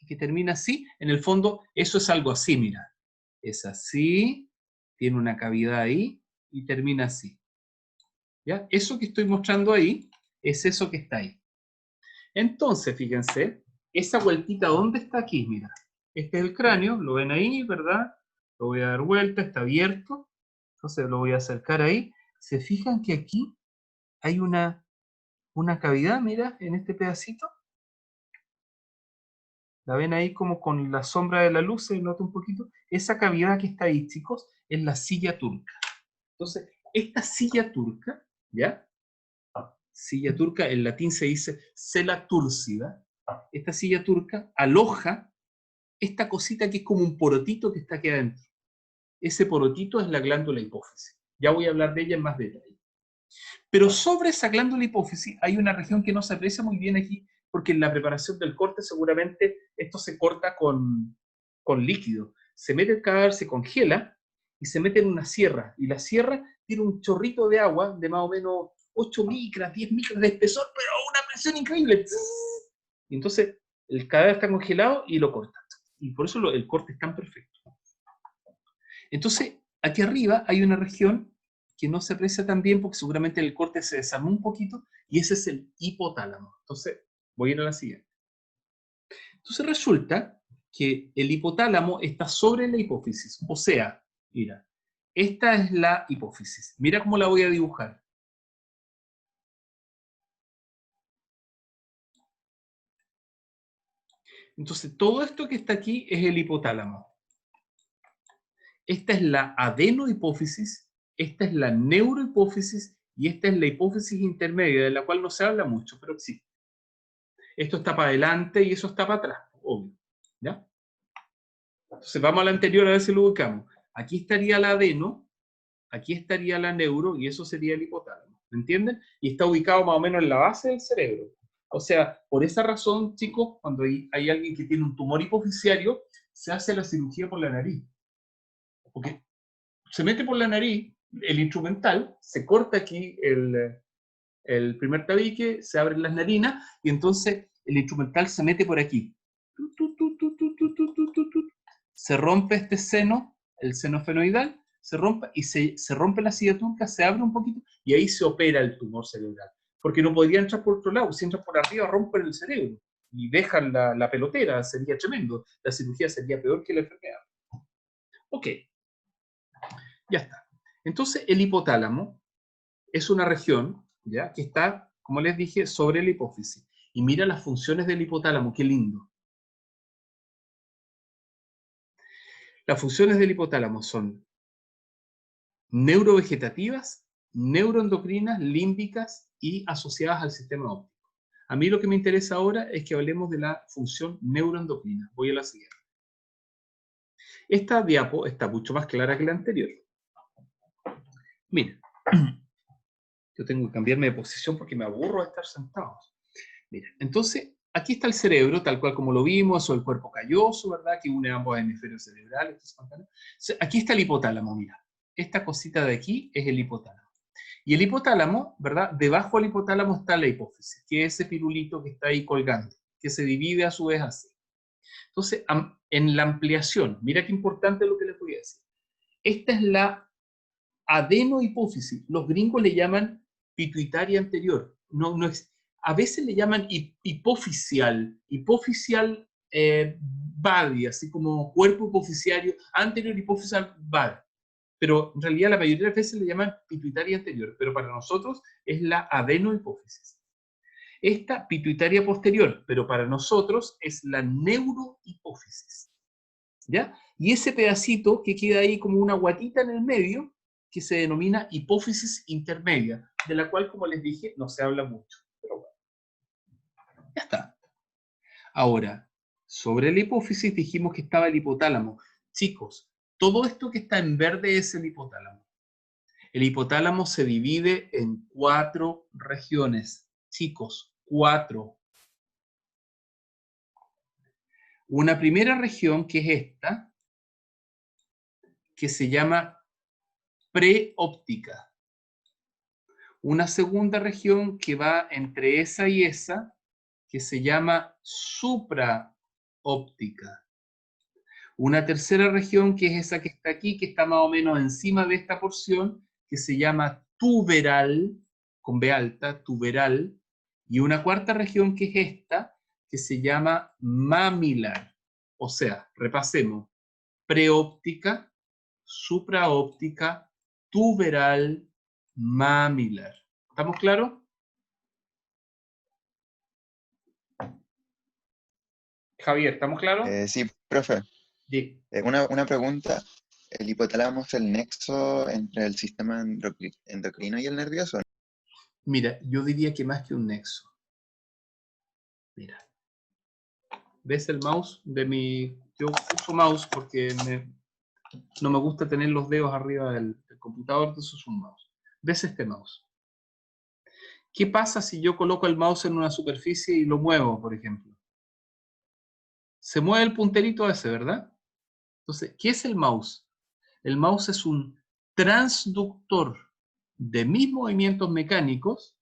Que termina así, en el fondo eso es algo así, mira. Es así, tiene una cavidad ahí y termina así. ¿Ya? Eso que estoy mostrando ahí es eso que está ahí. Entonces, fíjense, esa vueltita, ¿dónde está aquí? Mira, este es el cráneo, lo ven ahí, ¿verdad? Lo voy a dar vuelta, está abierto. Entonces lo voy a acercar ahí. ¿Se fijan que aquí hay una cavidad, mira, en este pedacito? ¿La ven ahí como con la sombra de la luz? ¿Se nota un poquito? Esa cavidad que está ahí, chicos, es la silla turca. Entonces, esta silla turca, ¿ya? Silla turca, en latín se dice sella tursida. Esta silla turca aloja esta cosita que es como un porotito que está aquí adentro. Ese porotito es la glándula hipófisis. Ya voy a hablar de ella en más detalle. Pero sobre esa glándula hipófisis hay una región que no se aprecia muy bien aquí, porque en la preparación del corte seguramente esto se corta con líquido. Se mete el cadáver, se congela y se mete en una sierra. Y la sierra tiene un chorrito de agua de más o menos 8 micras, 10 micras de espesor, pero una presión increíble. Y entonces el cadáver está congelado y lo cortan. Y por eso el corte es tan perfecto. Entonces, aquí arriba hay una región que no se aprecia tan bien porque seguramente el corte se desarmó un poquito, y ese es el hipotálamo. Entonces, voy a ir a la siguiente. Entonces resulta que el hipotálamo está sobre la hipófisis. O sea, mira, esta es la hipófisis. Mira cómo la voy a dibujar. Entonces, todo esto que está aquí es el hipotálamo. Esta es la adenohipófisis, esta es la neurohipófisis y esta es la hipófisis intermedia, de la cual no se habla mucho, pero existe. Esto está para adelante y eso está para atrás, obvio. ¿Ya? Entonces vamos a la anterior a ver si lo ubicamos. Aquí estaría la adeno, aquí estaría la neuro y eso sería el hipotálamo. ¿Me entienden? Y está ubicado más o menos en la base del cerebro. O sea, por esa razón, chicos, cuando hay alguien que tiene un tumor hipofisiario, se hace la cirugía por la nariz. Porque se mete por la nariz el instrumental, se corta aquí el primer tabique, se abren las narinas y entonces el instrumental se mete por aquí. Se rompe este seno, el seno fenoidal, se rompe y se rompe la silla turca, se abre un poquito y ahí se opera el tumor cerebral. Porque no podría entrar por otro lado, si entran por arriba rompen el cerebro y dejan la pelotera, sería tremendo. La cirugía sería peor que la enfermedad. Ok. Ya está. Entonces, el hipotálamo es una región, ¿ya?, que está, como les dije, sobre la hipófisis. Y mira las funciones del hipotálamo, qué lindo. Las funciones del hipotálamo son neurovegetativas, neuroendocrinas, límbicas y asociadas al sistema óptico. A mí lo que me interesa ahora es que hablemos de la función neuroendocrina. Voy a la siguiente. Esta diapo está mucho más clara que la anterior. Mira, yo tengo que cambiarme de posición porque me aburro de estar sentado. Mira, entonces, aquí está el cerebro, tal cual como lo vimos, o el cuerpo calloso, ¿verdad?, que une ambos hemisferios cerebrales. Aquí está el hipotálamo, mira. Esta cosita de aquí es el hipotálamo. Y el hipotálamo, ¿verdad?, debajo del hipotálamo está la hipófisis, que es ese pirulito que está ahí colgando, que se divide a su vez así. Entonces, en la ampliación, mira qué importante lo que les voy a decir. Esta es la adenohipófisis. Los gringos le llaman pituitaria anterior. A veces le llaman hipofisial body, así como cuerpo hipofisiario, anterior hipofisial body. Pero en realidad la mayoría de las veces le llaman pituitaria anterior, pero para nosotros es la adenohipófisis. Esta pituitaria posterior, pero para nosotros es la neurohipófisis. ¿Ya? Y ese pedacito que queda ahí como una guatita en el medio, que se denomina hipófisis intermedia, de la cual, como les dije, no se habla mucho. Pero bueno, ya está. Ahora, sobre la hipófisis dijimos que estaba el hipotálamo. Chicos, todo esto que está en verde es el hipotálamo. El hipotálamo se divide en 4 regiones. Chicos, 4. Una primera región, que es esta, que se llama preóptica. Una segunda región que va entre esa y esa, que se llama supraóptica. Una tercera región, que es esa que está aquí, que está más o menos encima de esta porción, que se llama tuberal, con B alta, tuberal. Y una cuarta región, que es esta, que se llama mamilar. O sea, repasemos: preóptica, supraóptica, tuberal, mamilar. ¿Estamos claros? Javier, ¿estamos claros? Sí, profe. Sí. Una pregunta. ¿El hipotálamo es el nexo entre el sistema endocrino y el nervioso? Mira, yo diría que más que un nexo. Mira. ¿Ves el mouse de mi Yo uso mouse porque no me gusta tener los dedos arriba del computador, entonces uso un mouse. ¿Ves este mouse? ¿Qué pasa si yo coloco el mouse en una superficie y lo muevo, por ejemplo? Se mueve el punterito ese, ¿verdad? Entonces, ¿qué es el mouse? El mouse es un transductor de mis movimientos mecánicos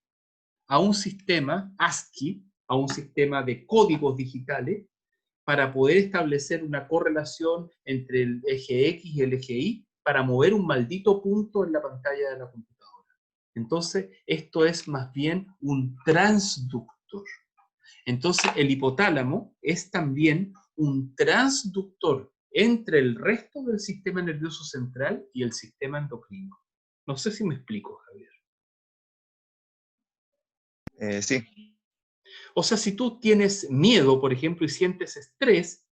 a un sistema ASCII, a un sistema de códigos digitales, para poder establecer una correlación entre el eje X y el eje Y para mover un maldito punto en la pantalla de la computadora. Entonces, esto es más bien un transductor. Entonces, el hipotálamo es también un transductor entre el resto del sistema nervioso central y el sistema endocrino. No sé si me explico, Javier. Sí, O sea, si tú tienes miedo, por ejemplo, y sientes estrés,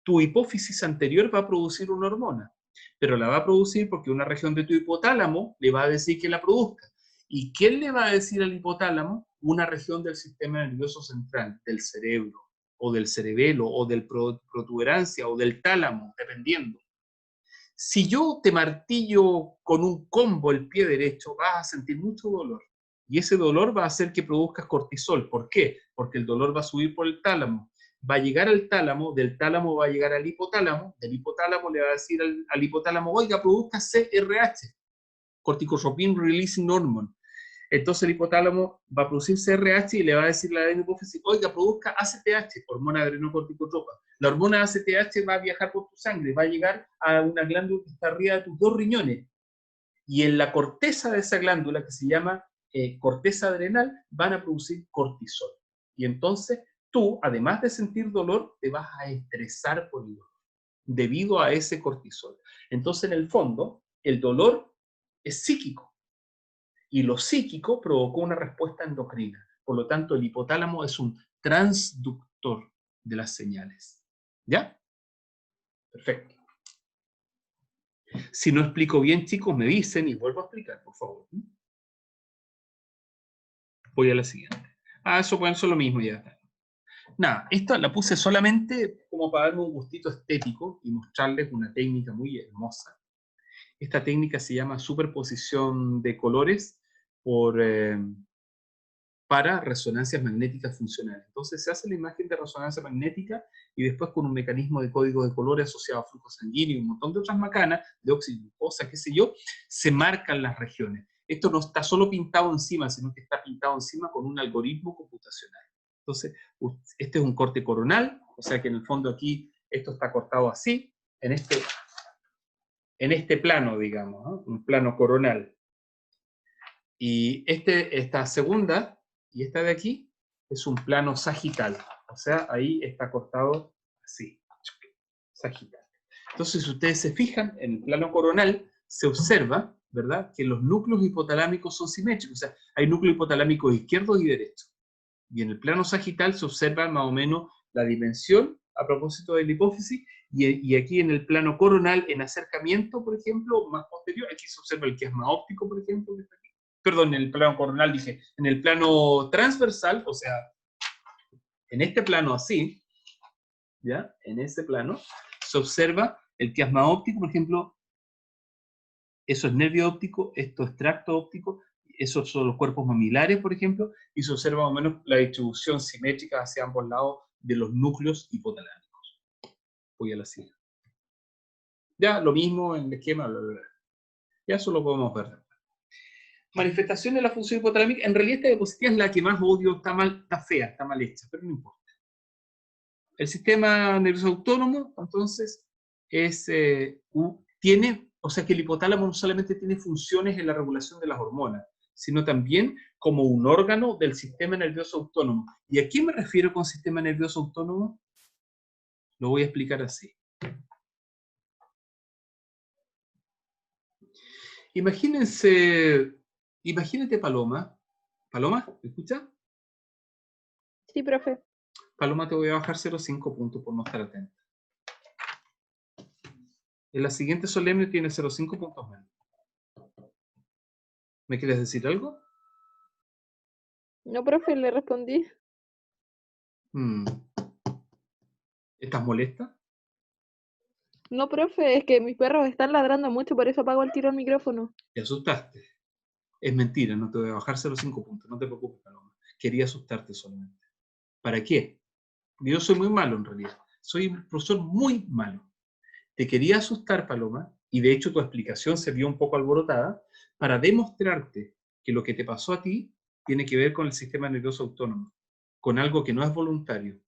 tu hipófisis anterior va a producir una hormona, pero la va a producir porque una región de tu hipotálamo le va a decir que la produzca. ¿Y quién le va a decir al hipotálamo? Una región del sistema nervioso central, del cerebro, o del cerebelo, o del protuberancia, o del tálamo, dependiendo. Si yo te martillo con un combo el pie derecho, vas a sentir mucho dolor. Y ese dolor va a hacer que produzcas cortisol. ¿Por qué? Porque el dolor va a subir por el tálamo. Va a llegar al tálamo, del tálamo va a llegar al hipotálamo, del hipotálamo le va a decir al hipotálamo, oiga, produzca CRH, corticotropin releasing hormone. Entonces el hipotálamo va a producir CRH y le va a decir a la hipófisis, oiga, produzca ACTH, hormona adrenocorticotropa. La hormona ACTH va a viajar por tu sangre, va a llegar a una glándula que está arriba de tus dos riñones. Y en la corteza de esa glándula, que se llama corteza adrenal, van a producir cortisol. Y entonces tú, además de sentir dolor, te vas a estresar por el dolor, debido a ese cortisol. Entonces, en el fondo, el dolor es psíquico. Y lo psíquico provocó una respuesta endocrina. Por lo tanto, el hipotálamo es un transductor de las señales. ¿Ya? Perfecto. Si no explico bien, chicos, me dicen y vuelvo a explicar, por favor. Voy a la siguiente. Eso pueden ser lo mismo ya. Nada, esta la puse solamente como para darme un gustito estético y mostrarles una técnica muy hermosa. Esta técnica se llama superposición de colores para resonancias magnéticas funcionales. Entonces se hace la imagen de resonancia magnética y después con un mecanismo de código de colores asociado a flujo sanguíneo y un montón de otras macanas, de óxido, glucosa, qué sé yo, se marcan las regiones. Esto no está solo pintado encima, sino que está pintado encima con un algoritmo computacional. Entonces, este es un corte coronal, o sea que en el fondo aquí esto está cortado así, en este plano, digamos, ¿no? Un plano coronal. Y esta segunda, y esta de aquí, es un plano sagital. O sea, ahí está cortado así, sagital. Entonces, si ustedes se fijan, en el plano coronal se observa, ¿verdad?, que los núcleos hipotalámicos son simétricos. O sea, hay núcleos hipotalámicos izquierdos y derechos. Y en el plano sagital se observa más o menos la dimensión a propósito de la hipófisis, y aquí en el plano coronal, en acercamiento, por ejemplo, más posterior, aquí se observa el quiasma óptico, por ejemplo, que está aquí. Perdón, en el plano coronal dije, en el plano transversal, o sea, en este plano así, ¿ya? En ese plano, se observa el quiasma óptico, por ejemplo, eso es nervio óptico, esto es tracto óptico, esos son los cuerpos mamilares, por ejemplo, y se observa más o menos la distribución simétrica hacia ambos lados de los núcleos hipotalámicos. Voy a la siguiente. Ya, lo mismo en el esquema, bla, bla, bla. Ya eso lo podemos ver. Manifestación de la función hipotalámica. En realidad esta diapositiva es la que más odio, está fea, está mal hecha, pero no importa. El sistema nervioso autónomo, entonces, tiene, o sea que el hipotálamo no solamente tiene funciones en la regulación de las hormonas, sino también como un órgano del sistema nervioso autónomo. ¿Y a qué me refiero con sistema nervioso autónomo? Lo voy a explicar así. Imagínate Paloma. ¿Paloma? ¿Me escucha? Sí, profe. Paloma, te voy a bajar 0,5 puntos por no estar atenta. En la siguiente solemne tiene 0,5 puntos menos. ¿Me quieres decir algo? No, profe, le respondí. ¿Estás molesta? No, profe, es que mis perros están ladrando mucho, por eso apago el tiro el micrófono. Te asustaste. Es mentira, no te voy a bajar 0,5 puntos, no te preocupes, Paloma. Quería asustarte solamente. ¿Para qué? Yo soy muy malo en realidad. Soy un profesor muy malo. Te quería asustar, Paloma, y de hecho tu explicación se vio un poco alborotada, para demostrarte que lo que te pasó a ti tiene que ver con el sistema nervioso autónomo, con algo que no es voluntario.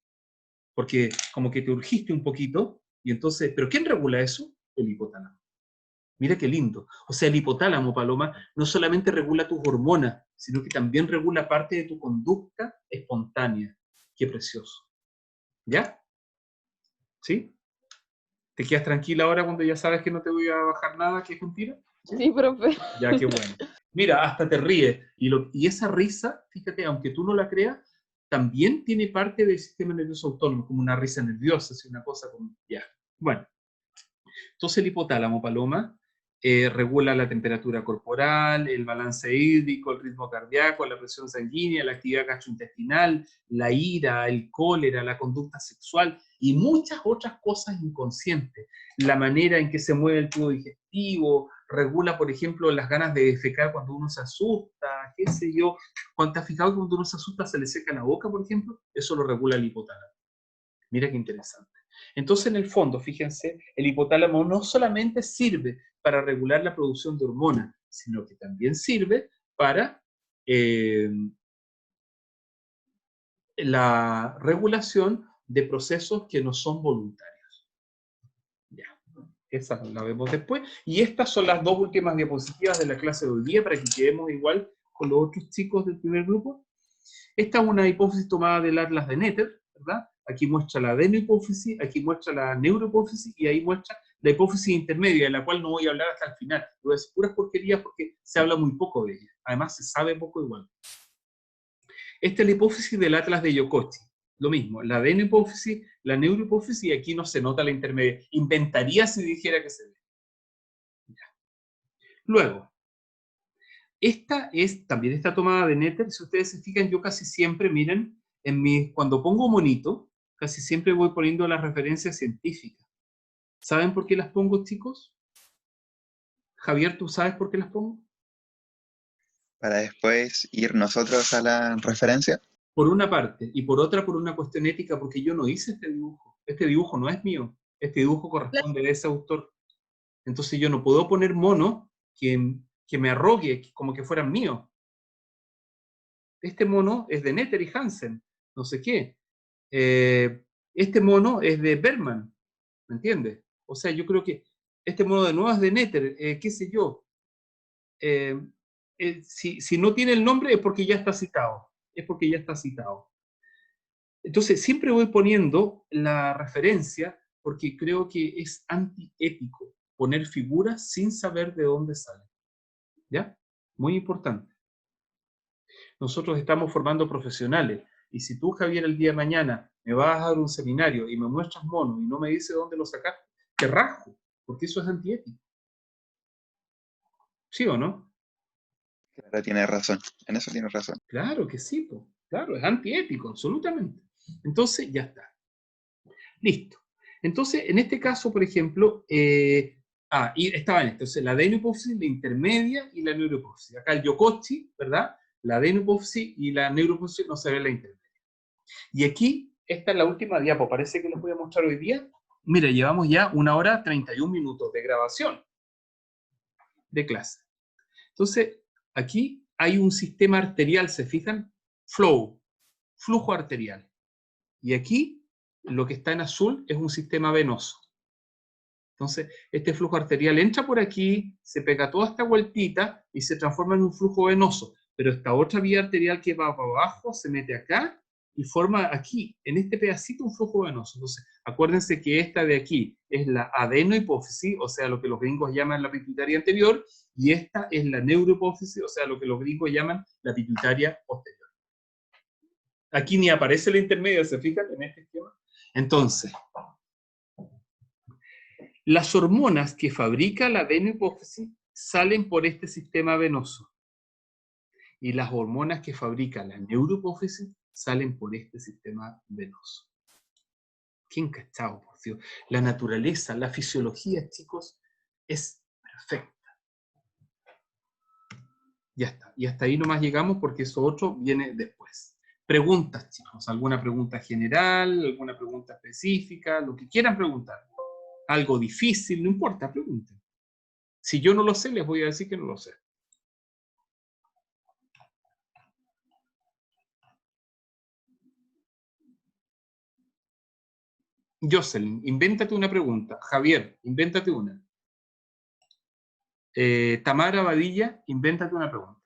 Porque como que te urgiste un poquito, y entonces, ¿pero quién regula eso? El hipotálamo. Mira qué lindo. O sea, el hipotálamo, Paloma, no solamente regula tus hormonas, sino que también regula parte de tu conducta espontánea. Qué precioso. ¿Ya? ¿Sí? ¿Te quedas tranquila ahora cuando ya sabes que no te voy a bajar nada, que es mentira? Sí, profe. Ya, qué bueno. Mira, hasta te ríes. Y esa risa, fíjate, aunque tú no la creas, también tiene parte del sistema nervioso autónomo, como una risa nerviosa, así una cosa como... Ya. Bueno. Entonces el hipotálamo, Paloma, regula la temperatura corporal, el balance hídrico, el ritmo cardíaco, la presión sanguínea, la actividad gastrointestinal, la ira, el cólera, la conducta sexual y muchas otras cosas inconscientes. La manera en que se mueve el tubo digestivo, regula, por ejemplo, las ganas de defecar cuando uno se asusta, qué sé yo. ¿Cuándo te has fijado que cuando uno se asusta se le seca la boca, por ejemplo? Eso lo regula el hipotálamo. Mira qué interesante. Entonces, en el fondo, fíjense, el hipotálamo no solamente sirve para regular la producción de hormonas, sino que también sirve para la regulación de procesos que no son voluntarios. Ya, esa la vemos después. Y estas son las dos últimas diapositivas de la clase de hoy día para que quedemos igual con los otros chicos del primer grupo. Esta es una hipófisis tomada del atlas de Netter, ¿verdad? Aquí muestra la adenohipófisis, aquí muestra la neurohipófisis y ahí muestra la hipófisis intermedia, de la cual no voy a hablar hasta el final. Voy a decir puras porquerías porque se habla muy poco de ella. Además, se sabe poco igual. Esta es la hipófisis del atlas de Yokochi. Lo mismo, la adenohipófisis, la neurohipófisis, y aquí no se nota la intermedia. Inventaría si dijera que se ve. Ya. Luego, esta también está tomada de Netter. Si ustedes se fijan, yo casi siempre, miren, cuando pongo monito, casi siempre voy poniendo las referencias científicas. ¿Saben por qué las pongo, chicos? Javier, ¿tú sabes por qué las pongo? Para después ir nosotros a la referencia. Por una parte, y por otra por una cuestión ética, porque yo no hice este dibujo. Este dibujo no es mío. Este dibujo corresponde a ese autor. Entonces yo no puedo poner mono que me arrogue como que fueran míos. Este mono es de Netter y Hansen, no sé qué. Este mono es de Berman, ¿me entiendes? O sea, yo creo que este mono de nuevo es de Netter, qué sé yo. Si no tiene el nombre es porque ya está citado. Es porque ya está citado. Entonces, siempre voy poniendo la referencia porque creo que es antiético poner figuras sin saber de dónde salen. ¿Ya? Muy importante. Nosotros estamos formando profesionales. Y si tú, Javier, el día de mañana me vas a dar un seminario y me muestras mono y no me dices dónde lo sacaste, te rasgo, porque eso es antiético. ¿Sí o no? Claro, tiene razón. En eso tiene razón. Claro que sí, po. Claro, es antiético, absolutamente. Entonces, ya está. Listo. Entonces, en este caso, por ejemplo, y estaba en esto, entonces, la adenohipófisis, la intermedia y la neurohipófisis. Acá el Yokochi, ¿verdad? La adenohipófisis y la neurohipófisis no se ve en la intermedia. Y aquí, esta es la última diapo, parece que les voy a mostrar hoy día. Mira, llevamos ya 1 hora 31 minutos de grabación de clase. Entonces, aquí hay un sistema arterial, ¿se fijan? Flow, flujo arterial. Y aquí, lo que está en azul es un sistema venoso. Entonces, este flujo arterial entra por aquí, se pega toda esta vueltita y se transforma en un flujo venoso. Pero esta otra vía arterial que va para abajo se mete acá y forma aquí, en este pedacito, un flujo venoso. Entonces, acuérdense que esta de aquí es la adenohipófisis, o sea, lo que los gringos llaman la pituitaria anterior, y esta es la neurohipófisis, o sea, lo que los gringos llaman la pituitaria posterior. Aquí ni aparece la intermedia, ¿se fijan en este esquema? Entonces, las hormonas que fabrica la adenohipófisis salen por este sistema venoso. Y las hormonas que fabrica la neurohipófisis salen por este sistema venoso. Qué encachado, por Dios. La naturaleza, la fisiología, chicos, es perfecta. Ya está. Y hasta ahí nomás llegamos porque eso otro viene después. Preguntas, chicos. ¿Alguna pregunta general? ¿Alguna pregunta específica? Lo que quieran preguntar. Algo difícil, no importa, pregunten. Si yo no lo sé, les voy a decir que no lo sé. Jocelyn, invéntate una pregunta. Javier, invéntate una. Tamara Badilla, invéntate una pregunta.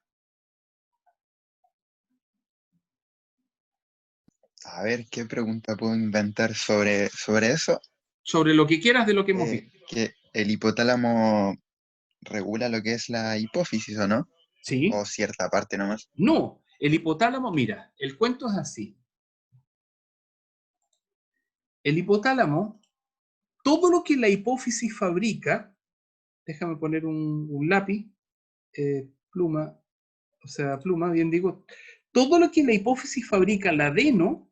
A ver, ¿qué pregunta puedo inventar sobre eso? Sobre lo que quieras de lo que hemos visto. Que el hipotálamo regula lo que es la hipófisis, ¿o no? ¿Sí? O cierta parte nomás. No, el hipotálamo, mira, el cuento es así. El hipotálamo, todo lo que la hipófisis fabrica, déjame poner un lápiz, pluma, o sea, pluma, bien digo, todo lo que la hipófisis fabrica, la adeno,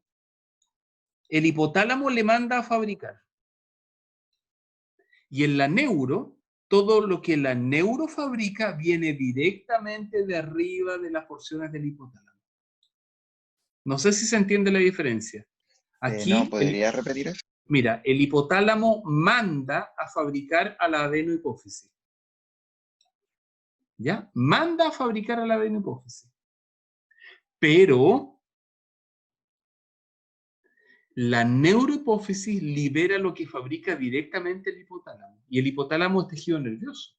el hipotálamo le manda a fabricar. Y en la neuro, todo lo que la neuro fabrica viene directamente de arriba de las porciones del hipotálamo. No sé si se entiende la diferencia. Aquí, ¿No podría repetir eso? mira, el hipotálamo manda a fabricar a la adenohipófisis. ¿Ya? Manda a fabricar a la adenohipófisis. Pero la neurohipófisis libera lo que fabrica directamente el hipotálamo. Y el hipotálamo es tejido nervioso.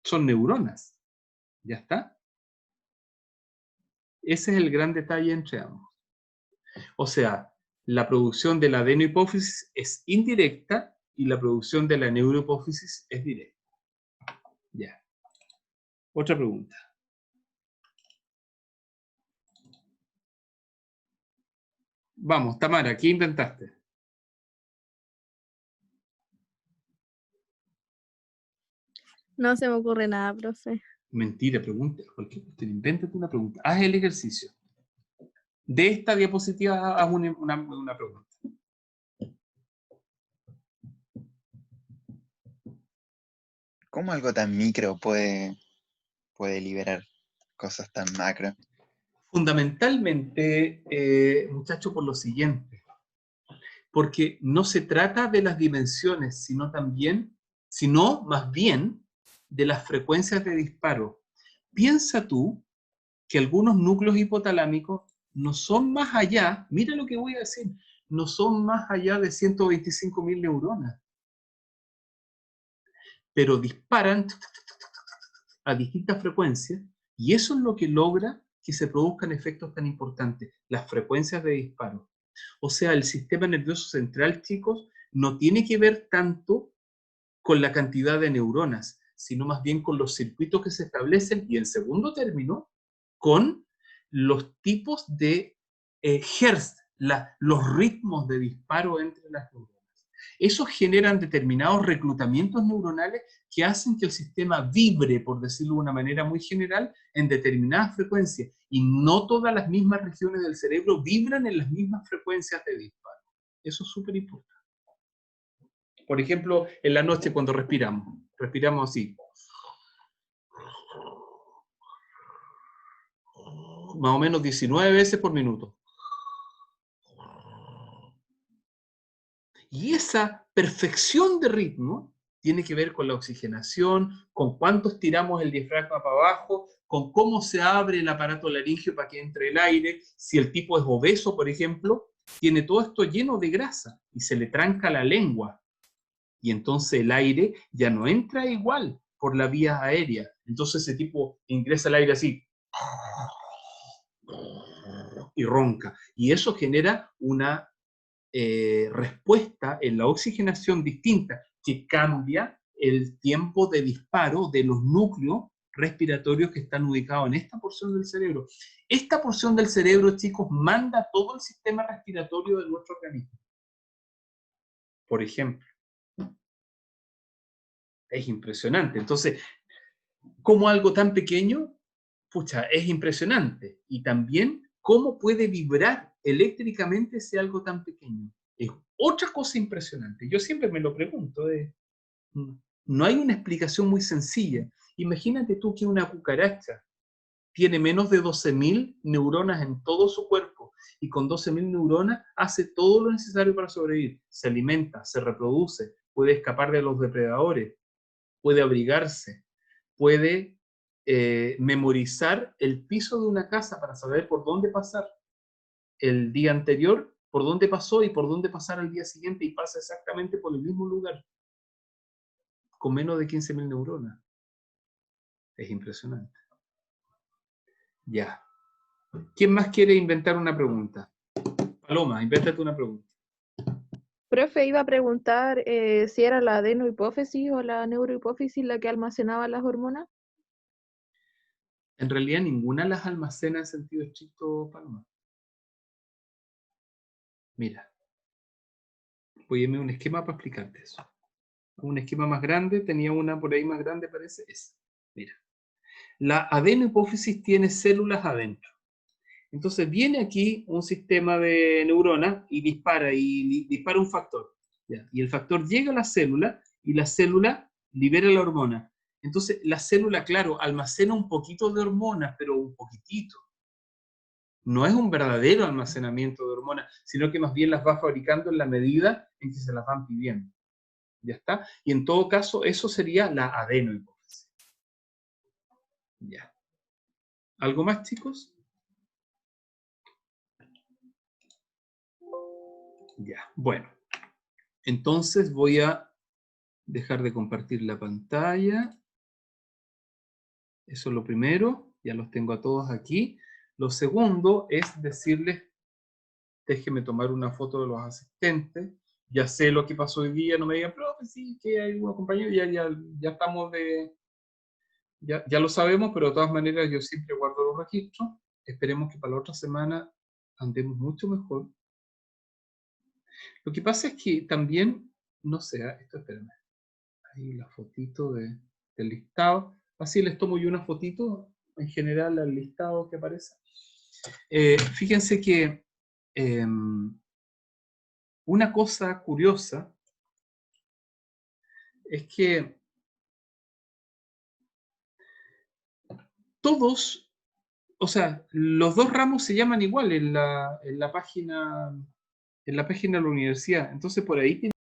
Son neuronas. ¿Ya está? Ese es el gran detalle entre ambos. O sea, la producción de la adenohipófisis es indirecta y la producción de la neurohipófisis es directa. Ya. Otra pregunta. Vamos, Tamara, ¿qué inventaste? No se me ocurre nada, profe. Mentira, pregunta. Cualquier cuestión, invéntate una pregunta. Haz el ejercicio. De esta diapositiva haz una pregunta. ¿Cómo algo tan micro puede liberar cosas tan macro? Fundamentalmente, muchachos, por lo siguiente. Porque no se trata de las dimensiones, sino más bien de las frecuencias de disparo. Piensa tú que algunos núcleos hipotalámicos no son más allá, mira lo que voy a decir, no son más allá de 125.000 neuronas, pero disparan a distintas frecuencias y eso es lo que logra que se produzcan efectos tan importantes, las frecuencias de disparo. O sea, el sistema nervioso central, chicos, no tiene que ver tanto con la cantidad de neuronas, sino más bien con los circuitos que se establecen y, en segundo término, con los tipos de hertz, los ritmos de disparo entre las neuronas. Esos generan determinados reclutamientos neuronales que hacen que el sistema vibre, por decirlo de una manera muy general, en determinadas frecuencias. Y no todas las mismas regiones del cerebro vibran en las mismas frecuencias de disparo. Eso es súper importante. Por ejemplo, en la noche cuando respiramos así. Más o menos 19 veces por minuto. Y esa perfección de ritmo tiene que ver con la oxigenación, con cuánto estiramos el diafragma para abajo, con cómo se abre el aparato laríngeo para que entre el aire. Si el tipo es obeso, por ejemplo, tiene todo esto lleno de grasa y se le tranca la lengua. Y entonces el aire ya no entra igual por la vía aérea. Entonces ese tipo ingresa el aire así y ronca. Y eso genera una respuesta en la oxigenación distinta que cambia el tiempo de disparo de los núcleos respiratorios que están ubicados en esta porción del cerebro. Esta porción del cerebro, chicos, manda todo el sistema respiratorio de nuestro organismo. Por ejemplo. Es impresionante. Entonces, como algo tan pequeño, pucha, es impresionante. Y también, ¿cómo puede vibrar eléctricamente ese algo tan pequeño? Es otra cosa impresionante. Yo siempre me lo pregunto. No hay una explicación muy sencilla. Imagínate tú que una cucaracha tiene menos de 12.000 neuronas en todo su cuerpo y con 12.000 neuronas hace todo lo necesario para sobrevivir. Se alimenta, se reproduce, puede escapar de los depredadores, puede abrigarse, puede memorizar el piso de una casa para saber por dónde pasar el día anterior, por dónde pasó y por dónde pasar el día siguiente, y pasa exactamente por el mismo lugar, con menos de 15.000 neuronas. Es impresionante. Ya. ¿Quién más quiere inventar una pregunta? Paloma, invéntate una pregunta. Profe, iba a preguntar si era la adenohipófisis o la neurohipófisis la que almacenaba las hormonas. En realidad ninguna las almacena en sentido estricto, Paloma. Mira, voy a irme un esquema para explicarte eso. Un esquema más grande, tenía una por ahí más grande, parece, esa. Mira, la adenohipófisis tiene células adentro. Entonces viene aquí un sistema de neuronas y dispara un factor. ¿Ya? Y el factor llega a la célula y la célula libera la hormona. Entonces la célula, claro, almacena un poquito de hormonas, pero un poquitito. No es un verdadero almacenamiento de hormonas, sino que más bien las va fabricando en la medida en que se las van pidiendo. ¿Ya está? Y en todo caso, eso sería la adenohipófisis. Ya. ¿Algo más, chicos? Ya, bueno. Entonces voy a dejar de compartir la pantalla. Eso es lo primero. Ya los tengo a todos aquí. Lo segundo es decirles, déjenme tomar una foto de los asistentes. Ya sé lo que pasó hoy día, no me digan, profe, sí, que hay algunos compañeros, ya estamos ya lo sabemos, pero de todas maneras yo siempre guardo los registros. Esperemos que para la otra semana andemos mucho mejor. Lo que pasa es que también, no sé, esto espérame, ahí la fotito del listado, así les tomo yo una fotito en general al listado que aparece. Fíjense que una cosa curiosa es que todos, o sea, los dos ramos se llaman igual en la página de la universidad. Entonces por ahí tiene